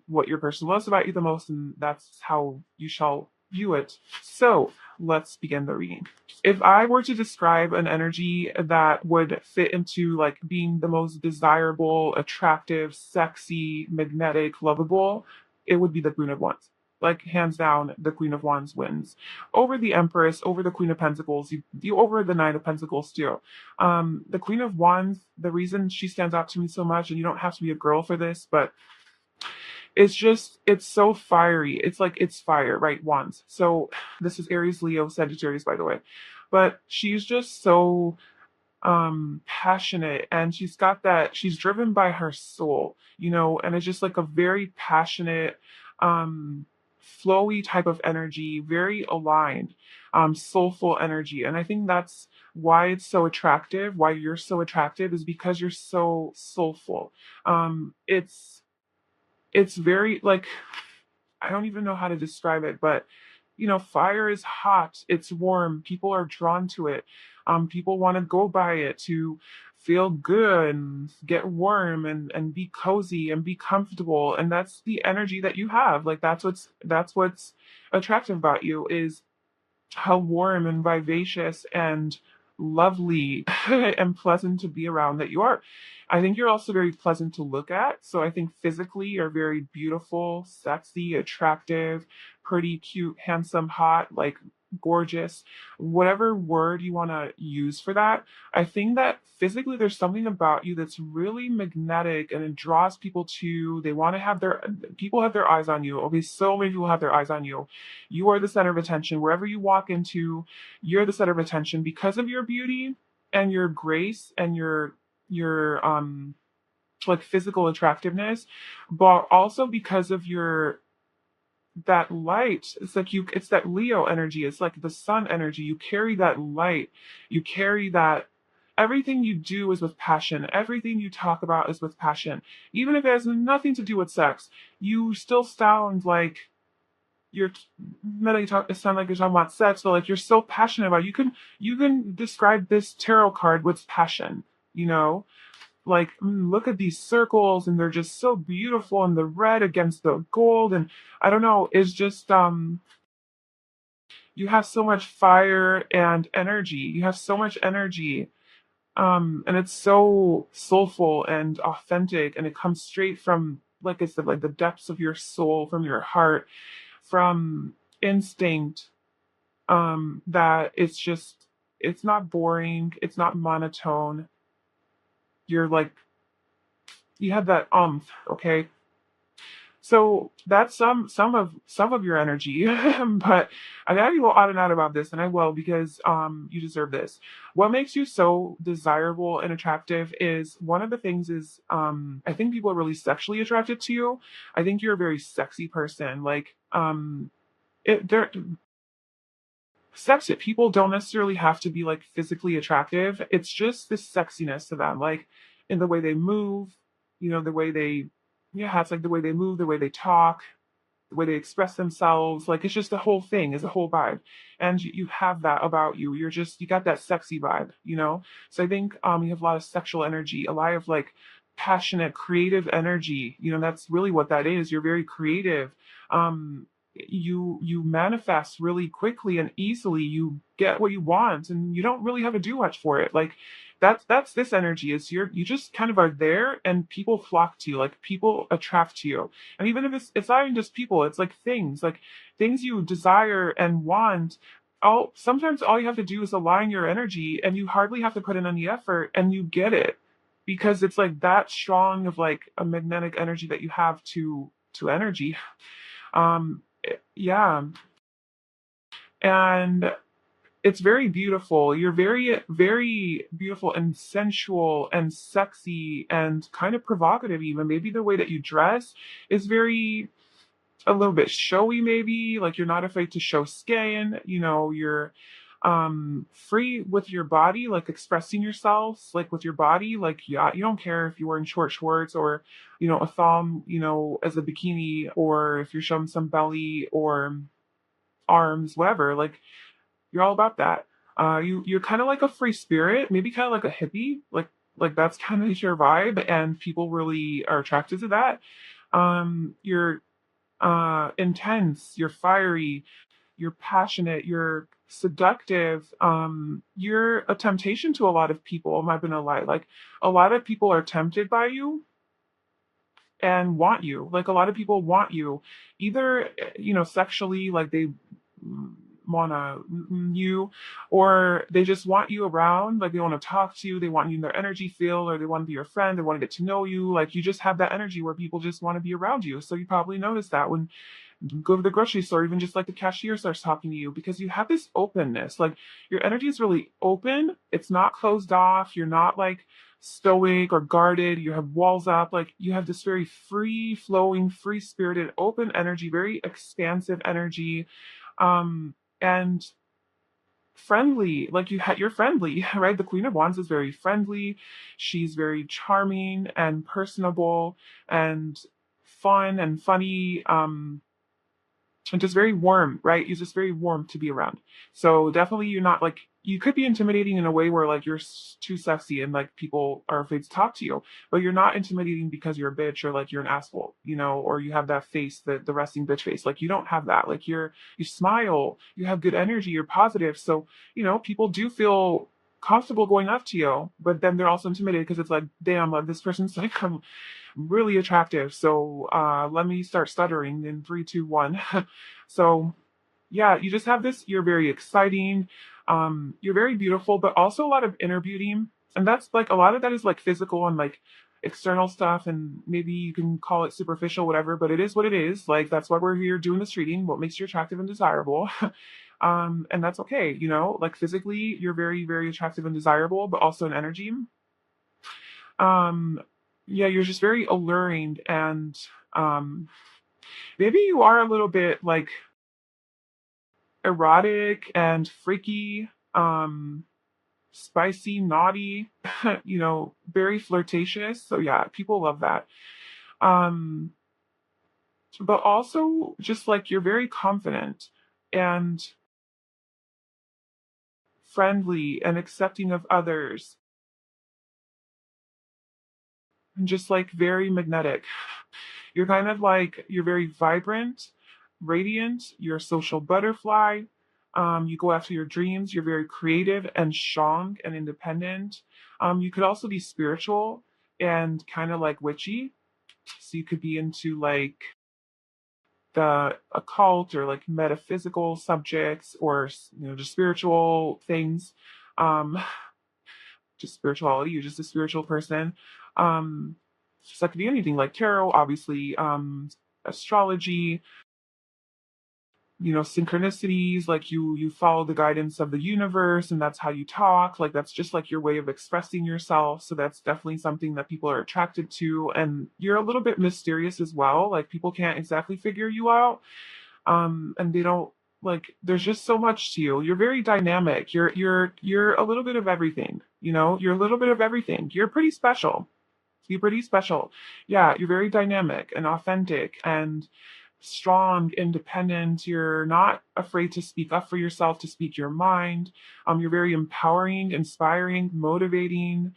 what your person loves about you the most, and that's how you shall view it. So let's begin the reading. If I were to describe an energy that would fit into like being the most desirable, attractive, sexy, magnetic, lovable, it would be the Queen of Wands. Like hands down, the Queen of Wands wins over the Empress, over the Queen of Pentacles, you over the Nine of Pentacles too. The Queen of Wands, the reason she stands out to me so much, and you don't have to be a girl for this, but it's so fiery. It's like it's fire, right? Wands. So this is Aries, Leo, Sagittarius, by the way. But she's just so passionate, and she's driven by her soul, and it's just like a very passionate, flowy type of energy, very aligned, soulful energy. And I think that's why it's so attractive, why you're so attractive, is because you're so soulful. It's very like, I don't even know how to describe it, but fire is hot, it's warm, people are drawn to it. People want to go by it to feel good and get warm and be cozy and be comfortable. And that's the energy that you have. Like that's what's attractive about you, is how warm and vivacious and lovely and pleasant to be around that you are. I think you're also very pleasant to look at. So I think physically you're very beautiful, sexy, attractive, pretty, cute, handsome, hot, like gorgeous, whatever word you want to use for that. I think that physically there's something about you that's really magnetic and it draws people to, they want to have their, people have their eyes on you. Okay, so many people have their eyes on you. You are the center of attention. Wherever you walk into, you're the center of attention because of your beauty and your grace and your like physical attractiveness, but also because of your that light. It's like you, it's that Leo energy. It's like the sun energy. You carry that light. You carry that, everything you do is with passion. Everything you talk about is with passion. Even if it has nothing to do with sex, you still sound like you're not you talk, it sounds like you're talking about sex, but like you're so passionate about it. You can describe this tarot card with passion, you know? Like, look at these circles and they're just so beautiful and the red against the gold and I don't know, it's just you have so much fire and energy. You have so much energy. And it's so soulful and authentic and it comes straight from, like I said, like the depths of your soul, from your heart, from instinct. That it's just, it's not boring, it's not monotone. You're like, you have that okay? So that's some of your energy. But I gotta go on and on about this, and I will because you deserve this. What makes you so desirable and attractive is, one of the things is, I think people are really sexually attracted to you. I think you're a very sexy person. Like they're sex it. People don't necessarily have to be like physically attractive. It's just this sexiness to them, like in the way they move, the way they, yeah, it's like the way they move, the way they talk, the way they express themselves. Like it's just the whole thing is a whole vibe. And you have that about you. You're just, you got that sexy vibe. So I think you have a lot of sexual energy, a lot of like passionate, creative energy. That's really what that is. You're very creative. You manifest really quickly and easily. You get what you want and you don't really have to do much for it. Like that's this energy is you just kind of are there and people flock to you, like people attract to you. And even if it's not even just people, it's like things you desire and want. Sometimes all you have to do is align your energy and you hardly have to put in any effort and you get it, because it's like that strong of like a magnetic energy that you have to energy. Yeah, and it's very beautiful. You're very, very beautiful and sensual and sexy and kind of provocative, even. Maybe the way that you dress is very, a little bit showy, maybe. Like you're not afraid to show skin. You're free with your body, like expressing yourself, like with your body. Like, yeah, you don't care if you're wearing short shorts or, a thong, as a bikini, or if you're showing some belly or arms, whatever. Like you're all about that. You're kind of like a free spirit, maybe kind of like a hippie, like that's kind of your vibe, and people really are attracted to that. You're intense, you're fiery, you're passionate, you're seductive. You're a temptation to a lot of people. I'm not gonna lie, like a lot of people are tempted by you and want you. Like a lot of people want you, either sexually, like they wanna you, or they just want you around, like they want to talk to you, they want you in their energy field, or they want to be your friend, they want to get to know you. Like you just have that energy where people just want to be around you. So you probably notice that when you go to the grocery store, even just like the cashier starts talking to you, because you have this openness. Like your energy is really open, it's not closed off, you're not like stoic or guarded, you have walls up. Like you have this very free flowing, free spirited, open energy, very expansive energy. And friendly, like you're friendly. Right? The Queen of Wands is very friendly. She's very charming and personable and fun and funny. And just very warm, right? You're just very warm to be around. So definitely you're not like, you could be intimidating in a way where like you're too sexy and like people are afraid to talk to you, but you're not intimidating because you're a bitch or like you're an asshole, or you have that face, the resting bitch face. Like you don't have that. Like you smile, you have good energy, you're positive. So, people do feel comfortable going up to you, but then they're also intimidated because it's like, damn, like this person's like really attractive. So let me start stuttering in 3, 2, 1. So yeah, you just have this, you're very exciting, you're very beautiful, but also a lot of inner beauty. And that's like a lot of that is like physical and like external stuff, and maybe you can call it superficial, whatever, but it is what it is. Like that's why we're here doing this reading, what makes you attractive and desirable. And that's okay, you know, like physically you're very, very attractive and desirable, but also in energy. Um, yeah, you're just very alluring, and um maybe you are a little bit like erotic and freaky, spicy, naughty, you know, very flirtatious. So yeah, people love that. Um, but also just like you're very confident and friendly and accepting of others, and just like very magnetic. You're kind of like, you're very vibrant, radiant, you're a social butterfly. You go after your dreams, you're very creative and strong and independent. You could also be spiritual and kind of like witchy. So you could be into like the occult or like metaphysical subjects, or you know, just spiritual things. Um, just spirituality. You're just a spiritual person. So that could be anything like tarot, obviously, astrology, you know, synchronicities, like you follow the guidance of the universe and that's how you talk. Like that's just like your way of expressing yourself. So that's definitely something that people are attracted to. And you're a little bit mysterious as well. Like people can't exactly figure you out. And they don't, like there's just so much to you. You're very dynamic. You're a little bit of everything, you know, you're a little bit of everything. You're pretty special. You're pretty special. Yeah, you're very dynamic and authentic and strong, independent. You're not afraid to speak up for yourself, to speak your mind. You're very empowering, inspiring, motivating.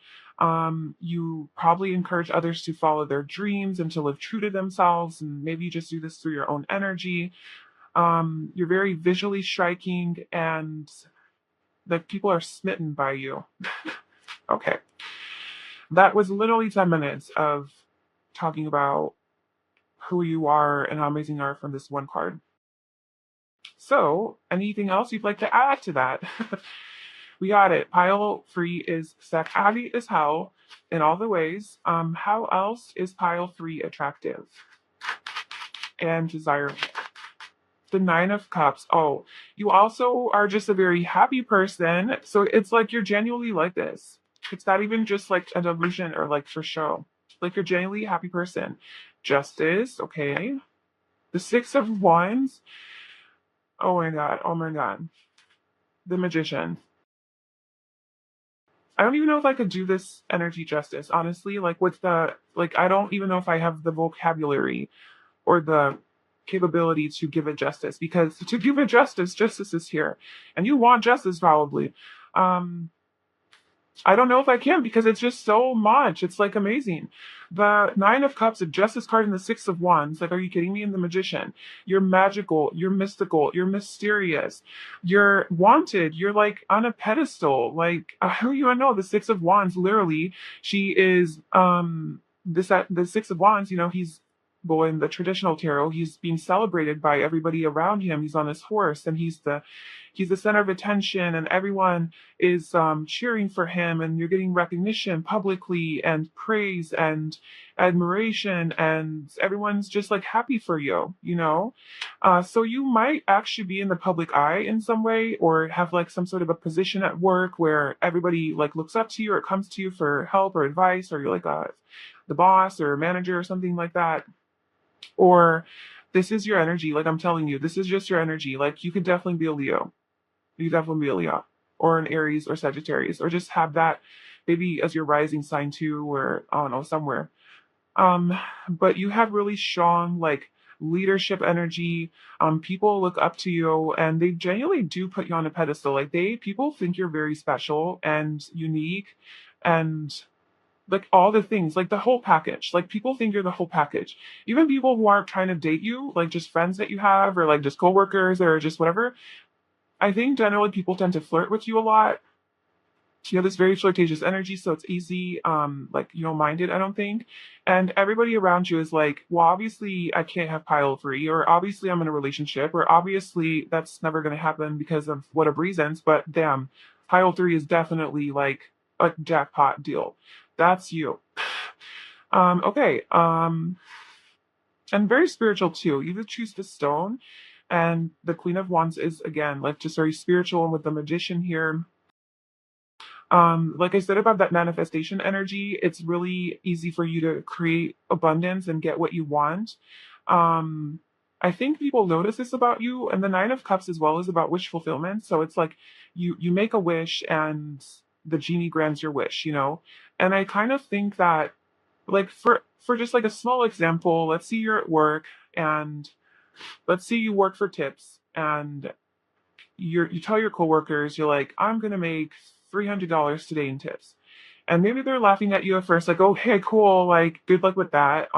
You probably encourage others to follow their dreams and to live true to themselves. And maybe you just do this through your own energy. You're very visually striking, and the people are smitten by you. Okay. That was literally 10 minutes of talking about who you are and how amazing you are from this one card. So, anything else you'd like to add to that? We got it. Pile three is sexy as hell in all the ways. How else is pile three attractive and desirable? The Nine of Cups. Oh, you also are just a very happy person. So it's like you're genuinely like this. It's not even just like an illusion or like for show. Like you're genuinely a happy person. Justice, okay. The Six of Wands. Oh my god. Oh my god. The Magician. I don't even know if I could do this energy justice, honestly. Like with the like I don't even know if I have the vocabulary or the capability to give it justice, because to give it justice, justice is here. And you want justice probably. Um I don't know if I can, because it's just so much. It's like amazing. The Nine of Cups, the Justice card, and the Six of Wands. Like, are you kidding me? And the Magician. You're magical. You're mystical. You're mysterious. You're wanted. You're like on a pedestal. Like, how do you know? The Six of Wands, literally, she is the Six of Wands. You know, he's, well, in the traditional tarot, he's being celebrated by everybody around him. He's on his horse, and he's the center of attention, and everyone is cheering for him, and you're getting recognition publicly and praise and admiration, and everyone's just like happy for you, you know. So you might actually be in the public eye in some way, or have like some sort of a position at work where everybody like looks up to you or comes to you for help or advice, or you're like the boss or manager or something like that. Or this is your energy, like I'm telling you, this is just your energy. Like you could definitely be a Leo. You could definitely be a Leo, or an Aries or Sagittarius, or just have that maybe as your rising sign too, or I don't know, somewhere. Um, but you have really strong like leadership energy. People look up to you, and they genuinely do put you on a pedestal. Like people think you're very special and unique, and like all the things, like the whole package. Like people think you're the whole package. Even people who aren't trying to date you, like just friends that you have, or like just coworkers, or just whatever. I think generally people tend to flirt with you a lot. You have this very flirtatious energy, so it's easy, like you don't mind it, I don't think. And everybody around you is like, well, obviously I can't have pile three, or obviously I'm in a relationship, or obviously that's never going to happen because of whatever reasons. But damn, pile three is definitely like a jackpot deal. That's you. Okay. And very spiritual too. You would choose the stone, and the Queen of Wands is again like just very spiritual, and with the Magician here, like I said about that manifestation energy, it's really easy for you to create abundance and get what you want. Um, I think people notice this about you, and the Nine of Cups as well is about wish fulfillment. So it's like you make a wish and the genie grants your wish, you know? And I kind of think that like for just like a small example, let's say you're at work and let's say you work for tips and you tell your coworkers, you're like, I'm gonna make $300 today in tips. And maybe they're laughing at you at first, like, oh hey, cool, like good luck with that.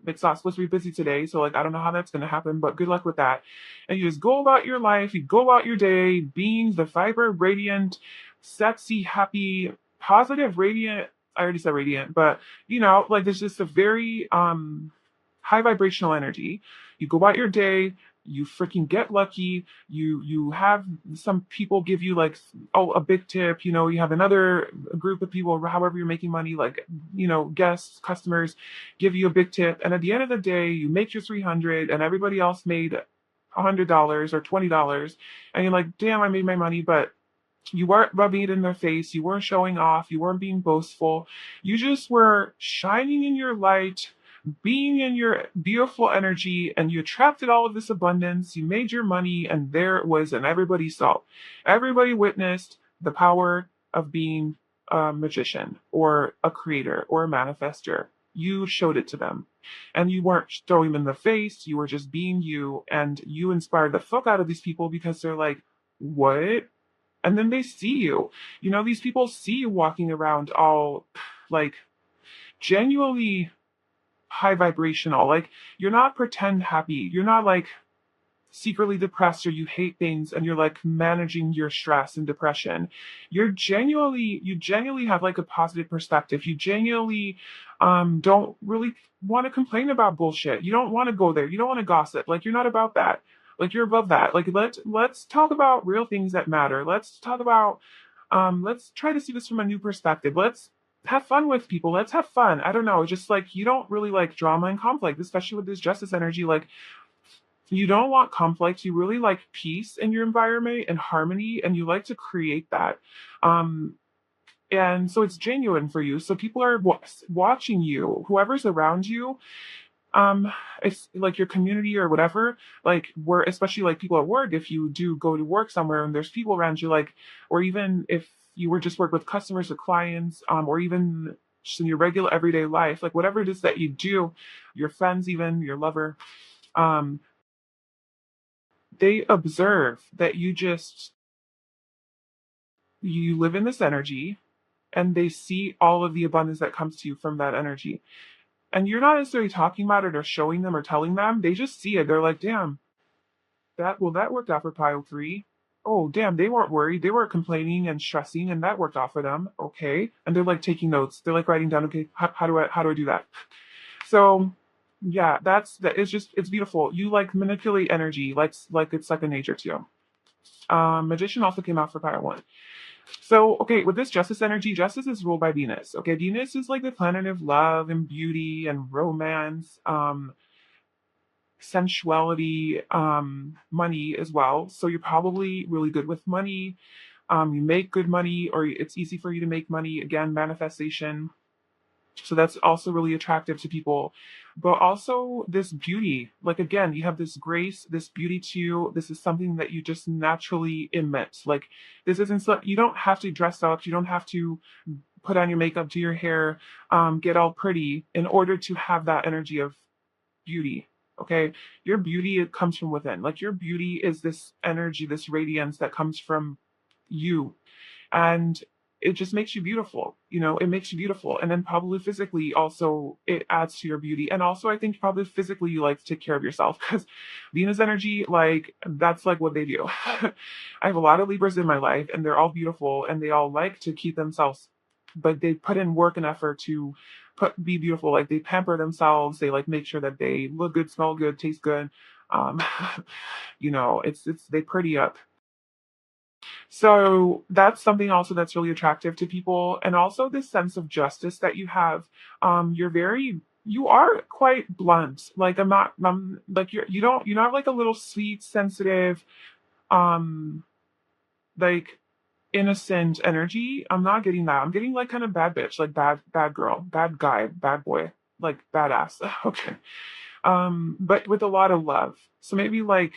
It's not supposed to be busy today, so like I don't know how that's gonna happen, but good luck with that. And you just go about your life, you go about your day, being the vibrant, radiant, sexy, happy, positive, radiant. I already said radiant, but you know, like there's just a very high vibrational energy. You go about your day, you freaking get lucky, you have some people give you like, oh, a big tip, you know, you have another group of people, however you're making money, like, you know, guests, customers give you a big tip, and at the end of the day you make your 300 and everybody else made $100 or $20, and you're like, damn, I made my money. But you weren't rubbing it in their face. You weren't showing off. You weren't being boastful. You just were shining in your light, being in your beautiful energy, and you attracted all of this abundance. You made your money, and there it was, and everybody saw. Everybody witnessed the power of being a magician or a creator or a manifester. You showed it to them. And you weren't throwing them in the face. You were just being you, and you inspired the fuck out of these people because they're like, what? And then they see you. You know, these people see you walking around all like genuinely high vibrational. Like you're not pretend happy. You're not like secretly depressed or you hate things and you're like managing your stress and depression. You genuinely have like a positive perspective. You genuinely don't really want to complain about bullshit. You don't want to go there. You don't want to gossip. Like you're not about that. Like you're above that. Like let's talk about real things that matter. Let's talk about let's try to see this from a new perspective. Let's have fun with people. Let's have fun. I don't know. Just like you don't really like drama and conflict, especially with this justice energy. Like you don't want conflict. You really like peace in your environment and harmony, and you like to create that. Um, and so it's genuine for you. So people are watching you, whoever's around you. It's like your community or whatever. Like where, especially like people at work. If you do go to work somewhere and there's people around you, like, or even if you were just work with customers or clients, or even just in your regular everyday life, like whatever it is that you do, your friends, even your lover. Um, they observe that you live in this energy, and they see all of the abundance that comes to you from that energy, and you're not necessarily talking about it or showing them or telling them. They just see it. They're like, damn, that worked out for pile three. Oh damn, they weren't worried, they weren't complaining and stressing, and that worked out for them. Okay. And they're like taking notes, they're like writing down, okay, how do I do that. So yeah, that is just, it's beautiful. You like manipulate energy like it's second nature to you. Magician also came out for pile one. So, okay, with this justice energy, justice is ruled by Venus. Okay, Venus is like the planet of love and beauty and romance, sensuality, money as well. So you're probably really good with money. You make good money, or it's easy for you to make money. Again, manifestation. So that's also really attractive to people. But also this beauty, like again, you have this grace, this beauty to you. This is something that you just naturally emit. Like this isn't so, you don't have to dress up, you don't have to put on your makeup, do your hair, get all pretty in order to have that energy of beauty. Okay. Your beauty, it comes from within. Like your beauty is this energy, this radiance that comes from you. And it just makes you beautiful. It makes you beautiful. And then probably physically also it adds to your beauty. And also I think probably physically you like to take care of yourself because Venus energy, like that's like what they do. I have a lot of Libras in my life and they're all beautiful and they all like to keep themselves, but they put in work and effort to be beautiful. Like they pamper themselves, they like make sure that they look good, smell good, taste good. Um, it's they pretty up. So that's something also that's really attractive to people. And also this sense of justice that you have. You are quite blunt. Like I'm like you're not like a little sweet, sensitive, um, like innocent energy. I'm not getting that. I'm getting like kind of bad bitch, like bad girl, bad guy, bad boy, like badass. Okay. But with a lot of love. So maybe like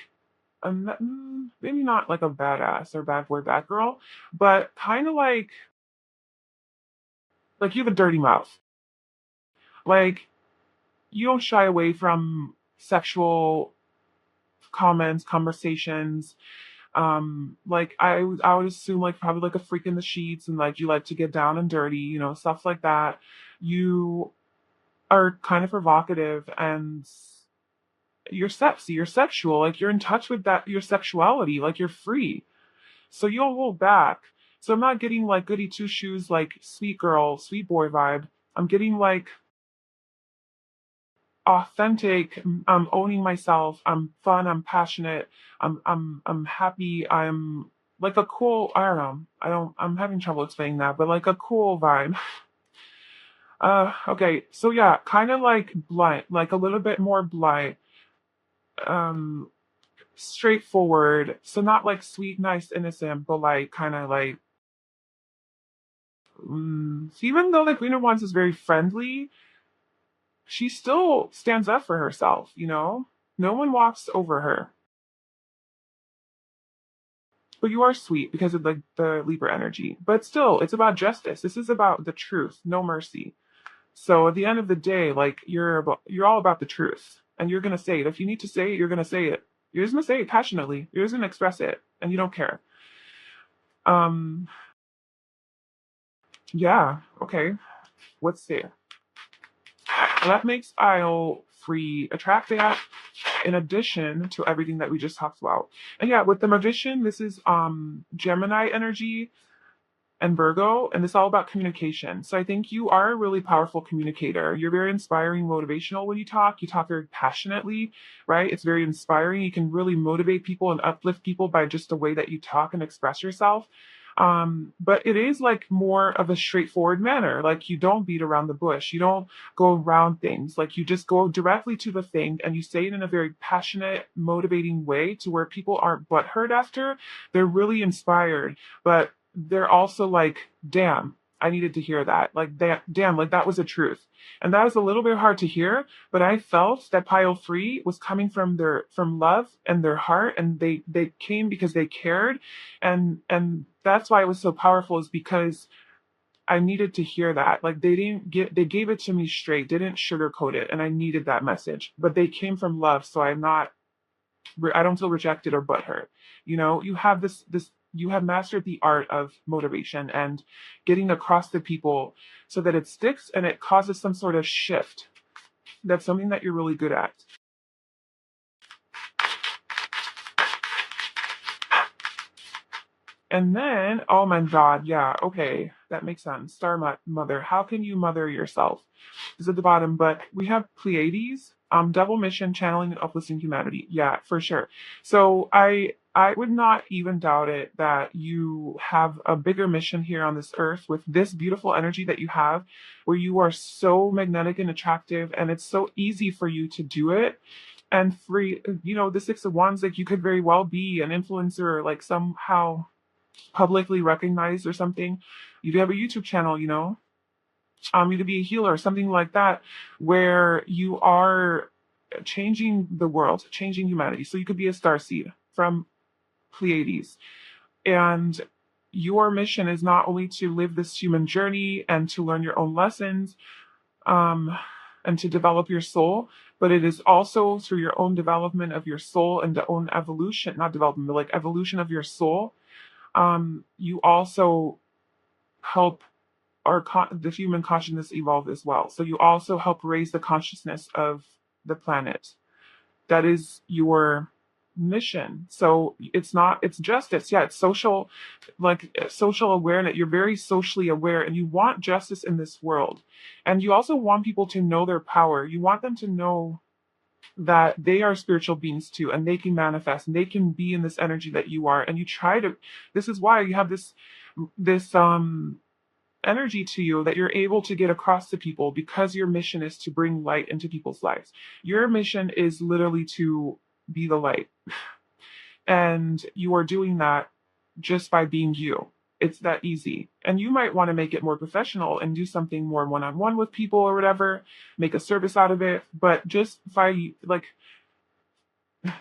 maybe not like a badass or bad boy, bad girl, but kind of like you have a dirty mouth. Like you don't shy away from sexual comments, conversations. Like I would assume like probably like a freak in the sheets and like you like to get down and dirty, stuff like that. You are kind of provocative and you're sexy, you're sexual, like you're in touch with that your sexuality, like you're free. So you don't hold back. So I'm not getting like goody two shoes, like sweet girl, sweet boy vibe. I'm getting like authentic. I'm owning myself. I'm fun. I'm passionate. I'm happy. I'm like a cool. I don't know. I'm having trouble explaining that, but like a cool vibe. Okay. So yeah, kind of like blunt, like a little bit more blunt. Um, straightforward. So not like sweet, nice, innocent, but like kind of like so even though the greener ones is very friendly, she still stands up for herself. No one walks over her. But you are sweet because of the Libra energy. But still, it's about justice. This is about the truth, no mercy. So at the end of the day, like you're all about the truth. And you're gonna say it. If you need to say it, you're gonna say it. You're just gonna say it passionately. You're just gonna express it. And you don't care. Um yeah, okay. Let's see. That makes aisle 3 attractive in addition to everything that we just talked about. And yeah, with the magician, this is Gemini energy and Virgo, and it's all about communication. So I think you are a really powerful communicator. You're very inspiring, motivational when you talk. You talk very passionately, right? It's very inspiring. You can really motivate people and uplift people by just the way that you talk and express yourself. But it is like more of a straightforward manner. Like you don't beat around the bush. You don't go around things. Like you just go directly to the thing and you say it in a very passionate, motivating way to where people aren't butthurt after. They're really inspired. But they're also like, damn, I needed to hear that. Like, damn, like that was the truth. And that was a little bit hard to hear, but I felt that pile 3 was coming from love and their heart, and they came because they cared, and that's why it was so powerful is because I needed to hear that. Like they gave it to me straight, didn't sugarcoat it, and I needed that message. But they came from love, so I don't feel rejected or butthurt. You have you have mastered the art of motivation and getting across to people so that it sticks and it causes some sort of shift. That's something that you're really good at. And then, oh my God, yeah, okay, that makes sense. Mother, how can you mother yourself? Is at the bottom, but we have Pleiades, double mission, channeling and uplifting humanity. Yeah, for sure. So I would not even doubt it that you have a bigger mission here on this earth with this beautiful energy that you have, where you are so magnetic and attractive, and it's so easy for you to do it. And the Six of Wands, like you could very well be an influencer, like somehow publicly recognized or something. You could have a YouTube channel. You could be a healer, something like that, where you are changing the world, changing humanity. So you could be a star seed from Pleiades. And your mission is not only to live this human journey and to learn your own lessons, um, and to develop your soul, but it is also through your own development of your soul and the own evolution, not development, but like evolution of your soul. You also help the human consciousness evolve as well. So you also help raise the consciousness of the planet. That is your mission. So it's justice. Yeah, it's social, like social awareness. You're very socially aware and you want justice in this world. And you also want people to know their power. You want them to know that they are spiritual beings too, and they can manifest and they can be in this energy that you are. And you try to, this is why you have this energy to you that you're able to get across to people, because your mission is to bring light into people's lives. Your mission is literally to be the light. And you are doing that just by being you. It's that easy. And you might want to make it more professional and do something more one on one with people or whatever, make a service out of it. But just by like,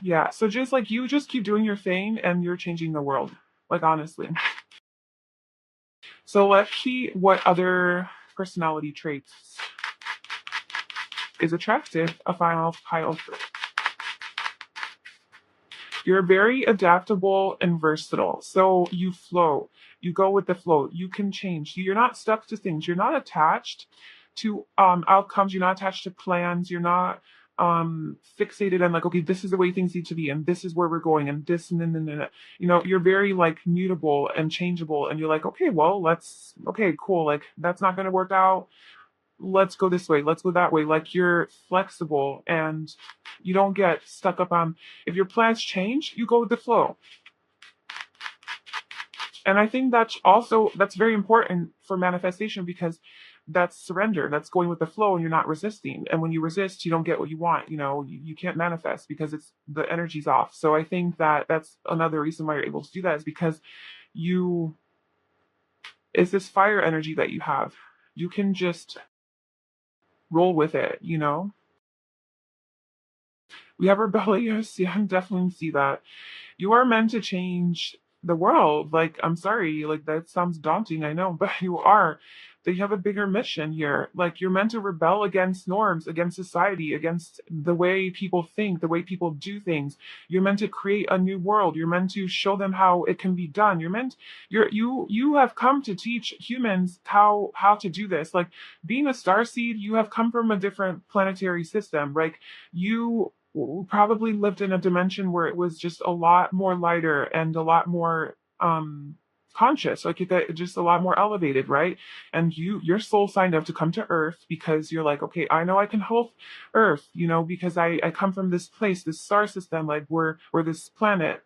yeah. So just like you just keep doing your thing and you're changing the world. Like, honestly. So let's see what other personality traits is attractive. A final pile. You're very adaptable and versatile. So you flow. You go with the flow. You can change. You're not stuck to things. You're not attached to outcomes. You're not attached to plans. You're not fixated on like, okay, this is the way things need to be and this is where we're going and this and then. You know, you're very like mutable and changeable and you're like, okay, well, okay, cool. Like that's not gonna work out, let's go this way, let's go that way. Like you're flexible and you don't get stuck up on, if your plans change, you go with the flow. And I think that's very important for manifestation, because that's surrender. That's going with the flow and you're not resisting. And when you resist, you don't get what you want. You know, you can't manifest because the energy's off. So I think that that's another reason why you're able to do that, is because you, it's this fire energy that you have. You can just roll with it, you know? We have rebellious. Yeah, I definitely see that. You are meant to change the world. Like, I'm sorry, like that sounds daunting, I know, but you are. That you have a bigger mission here. Like you're meant to rebel against norms, against society, against the way people think, the way people do things. You're meant to create a new world. You're meant to show them how it can be done. You have come to teach humans how to do this. Like being a starseed, you have come from a different planetary system. Like you probably lived in a dimension where it was just a lot more lighter and a lot more conscious, like just a lot more elevated, right? And your soul signed up to come to Earth because you're like, okay, I know I can help Earth, you know, because I come from this place, this star system, like we're this planet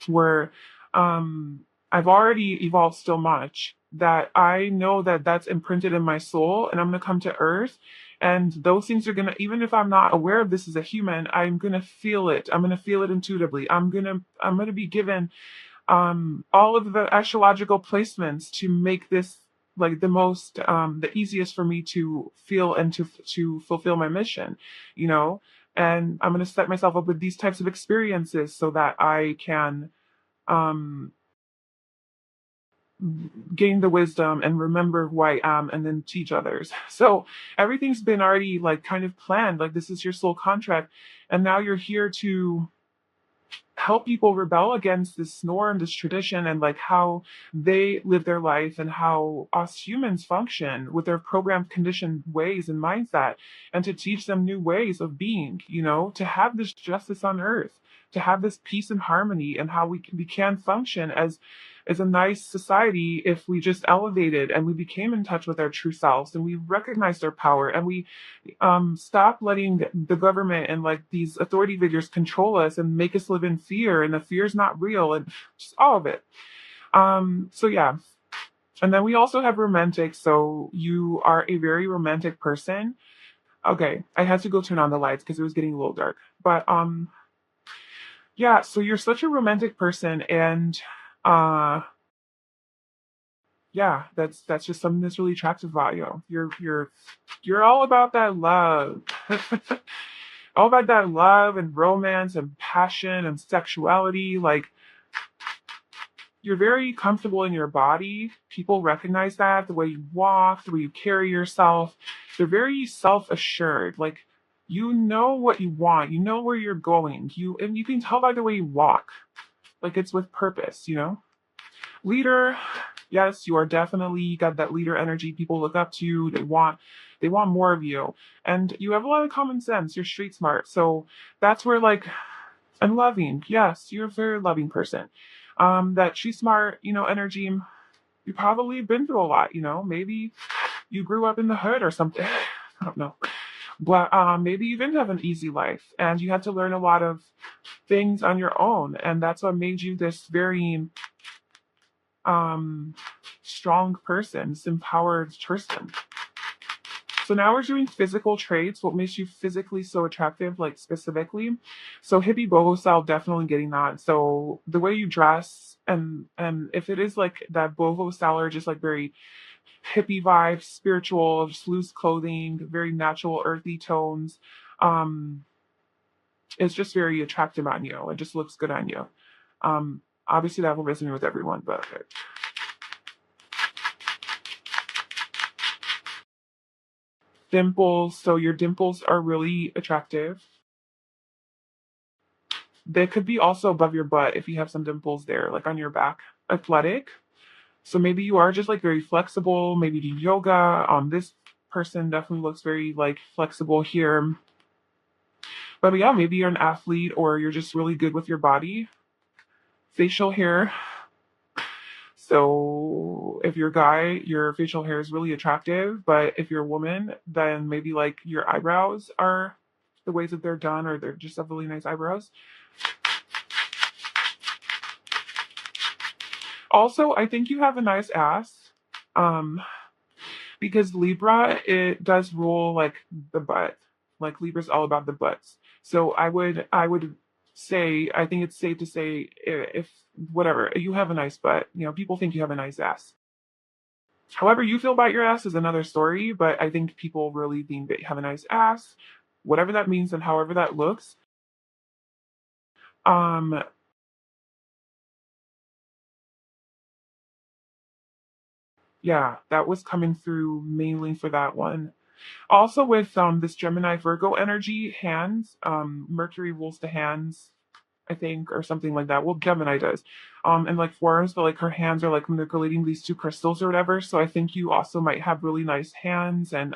where I've already evolved so much that I know that that's imprinted in my soul, and I'm going to come to Earth. And those things are going to, even if I'm not aware of this as a human, I'm going to feel it. I'm going to feel it intuitively. I'm going to be given all of the astrological placements to make this like the easiest for me to feel and to fulfill my mission, you know. And I'm going to set myself up with these types of experiences so that I can um gain the wisdom and remember who I am and then teach others. So everything's been already like kind of planned. Like this is your soul contract. And now you're here to help people rebel against this norm, this tradition, and like how they live their life and how us humans function with their programmed, conditioned ways and mindset, and to teach them new ways of being, you know, to have this justice on earth, to have this peace and harmony, and how we can function as a nice society if we just elevated and we became in touch with our true selves and we recognized our power and we stop letting the government and like these authority figures control us and make us live in fear, and the fear is not real, and just all of it. So yeah. And then we also have romantic. So you are a very romantic person. Okay, I had to go turn on the lights because it was getting a little dark. But yeah, so you're such a romantic person, and uh yeah, that's just something that's really attractive about you. You're all about that love. All about that love and romance and passion and sexuality. Like you're very comfortable in your body. People recognize that, the way you walk, the way you carry yourself. They're very self-assured. Like you know what you want. You know where you're going. And you can tell by the way you walk. Like it's with purpose, you know? Leader, Yes, you are definitely got that leader energy. People look up to you. They want more of you. And you have a lot of common sense. You're street smart. So that's where like and loving. Yes, you're a very loving person. That street smart, energy, you probably been through a lot, maybe you grew up in the hood or something. I don't know. But maybe you didn't have an easy life and you had to learn a lot of things on your own. And that's what made you this very um, strong person, this empowered person. So now we're doing physical traits. What makes you physically so attractive, like specifically? So hippie boho style, definitely getting that. So the way you dress, and if it is like that boho style or just like very hippie vibes, spiritual, just loose clothing, very natural, earthy tones, um, it's just very attractive on you. It just looks good on you. Obviously that will resonate with everyone, but dimples. So your dimples are really attractive. They could be also above your butt if you have some dimples there, like on your back. Athletic. So maybe you are just like very flexible, maybe do yoga. This person definitely looks very like flexible here. But yeah, maybe you're an athlete or you're just really good with your body. Facial hair. So if you're a guy, your facial hair is really attractive. But if you're a woman, then maybe like your eyebrows are the ways that they're done, or they're just have really nice eyebrows. Also, I think you have a nice ass. Um, because Libra, it does rule like the butt. Like Libra's all about the butts. So I would say I think it's safe to say if whatever you have a nice butt, people think you have a nice ass. However you feel about your ass is another story, but I think people really think that you have a nice ass, whatever that means and however that looks. Um, yeah, that was coming through mainly for that one. Also with this Gemini Virgo energy, hands, Mercury rules the hands, I think, or something like that. Well, Gemini does. And like forearms, but like her hands are like manipulating these two crystals or whatever. So I think you also might have really nice hands and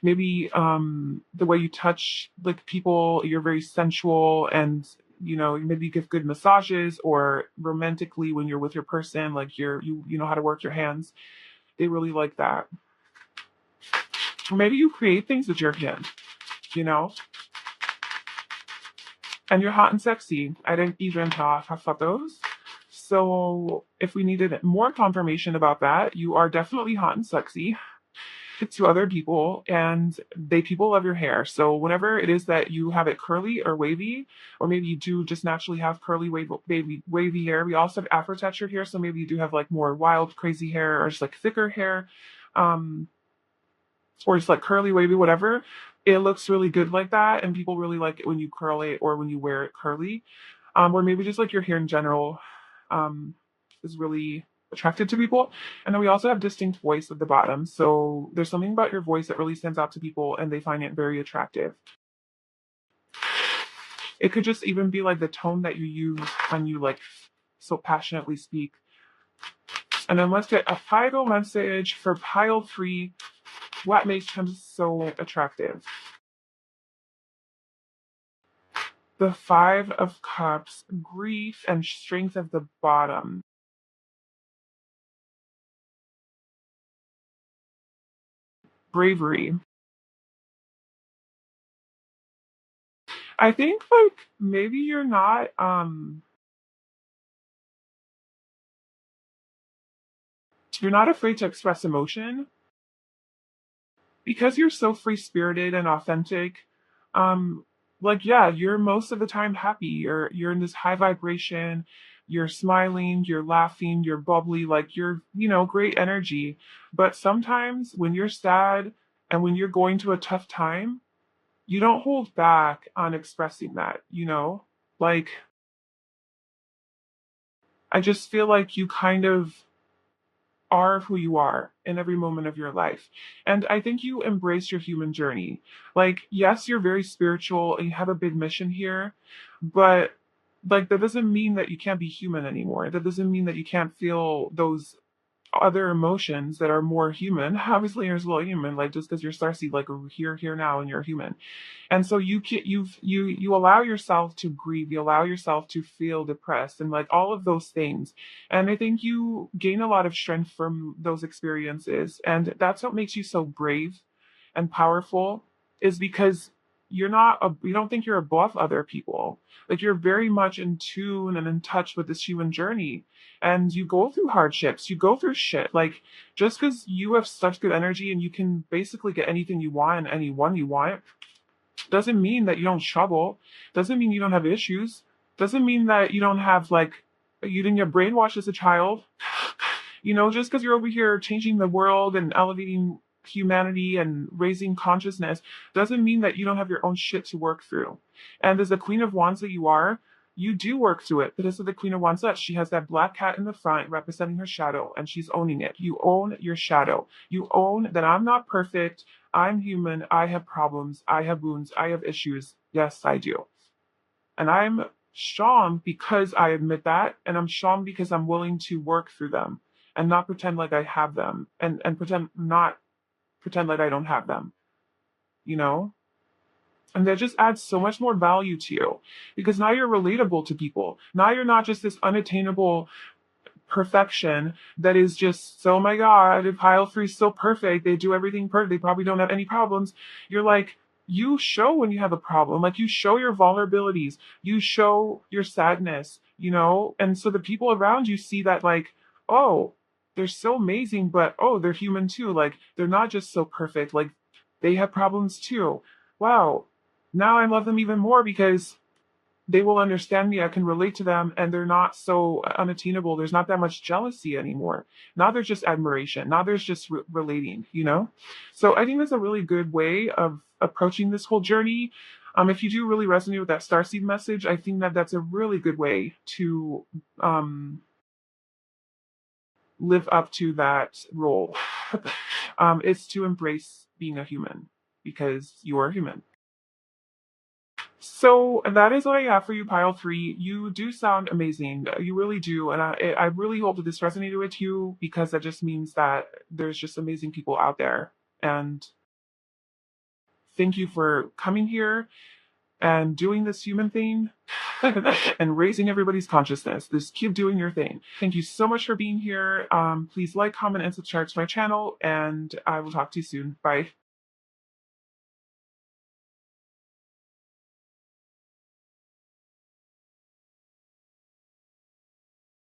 maybe the way you touch like people, you're very sensual and maybe you give good massages or romantically when you're with your person, like you know how to work your hands. They really like that. Or maybe you create things with your hand, you know, and you're hot and sexy. I didn't even have photos. So if we needed more confirmation about that, you are definitely hot and sexy to other people, and people love your hair. So whenever it is that you have it curly or wavy, or maybe you do just naturally have curly wavy hair. We also have afro textured hair, so maybe you do have like more wild crazy hair or just like thicker hair. Um, or just like curly wavy, whatever. It looks really good like that, and people really like it when you curl it or when you wear it curly. Or maybe just like your hair in general um, is really attracted to people. And then we also have distinct voice at the bottom. So there's something about your voice that really stands out to people, and they find it very attractive. It could just even be like the tone that you use when you like so passionately speak. And then let's get a final message for pile three. What makes him so attractive? The Five of Cups, grief and strength at the bottom, bravery. I think like maybe you're not afraid to express emotion because you're so free spirited and authentic. Um like yeah, you're most of the time happy. You're in this high vibration, you're smiling, you're laughing, you're bubbly, like you're, great energy. But sometimes when you're sad and when you're going to a tough time, you don't hold back on expressing that. Like, I just feel like you kind of are who you are in every moment of your life. And I think you embrace your human journey. Like, yes, you're very spiritual and you have a big mission here, but like that doesn't mean that you can't be human anymore. That doesn't mean that you can't feel those other emotions that are more human. Obviously, you're as well human. Like just because you're starseed, like here now, and you're human. And so you allow yourself to grieve, you allow yourself to feel depressed and like all of those things. And I think you gain a lot of strength from those experiences. And that's what makes you so brave and powerful, is because you don't think you're above other people. Like you're very much in tune and in touch with this human journey. And you go through hardships, you go through shit. Like just because you have such good energy and you can basically get anything you want and anyone you want, doesn't mean that you don't struggle, doesn't mean you don't have issues, doesn't mean that you don't have like you didn't get brainwashed as a child. Just because you're over here changing the world and elevating humanity and raising consciousness doesn't mean that you don't have your own shit to work through. And as the Queen of Wands that you are, you do work through it. But this is the Queen of Wands that she has that black cat in the front representing her shadow, and she's owning it. You own your shadow. You own that I'm not perfect. I'm human. I have problems. I have wounds. I have issues. Yes, I do. And I'm strong because I admit that. And I'm strong because I'm willing to work through them and not pretend like I have them and pretend like I don't have them, you know? And that just adds so much more value to you because now you're relatable to people. Now you're not just this unattainable perfection that is just, oh my God, if pile three is so perfect, they do everything perfect, they probably don't have any problems. You're like, you show when you have a problem, like you show your vulnerabilities, you show your sadness, and so the people around you see that, like, oh, they're so amazing, but oh, they're human too. Like, they're not just so perfect, like, they have problems too. Wow. Now I love them even more because they will understand me. I can relate to them, and they're not so unattainable. There's not that much jealousy anymore. Now there's just admiration. Now there's just relating. So I think that's a really good way of approaching this whole journey. If you do really resonate with that starseed message, I think that that's a really good way to live up to that role. It's to embrace being a human because you are human. So that is what I have for you, pile three. You do sound amazing. You really do. And I really hope that this resonated with you because that just means that there's just amazing people out there. And thank you for coming here and doing this human thing and raising everybody's consciousness. Just keep doing your thing. Thank you so much for being here. Please like, comment, and subscribe to my channel. And I will talk to you soon. Bye.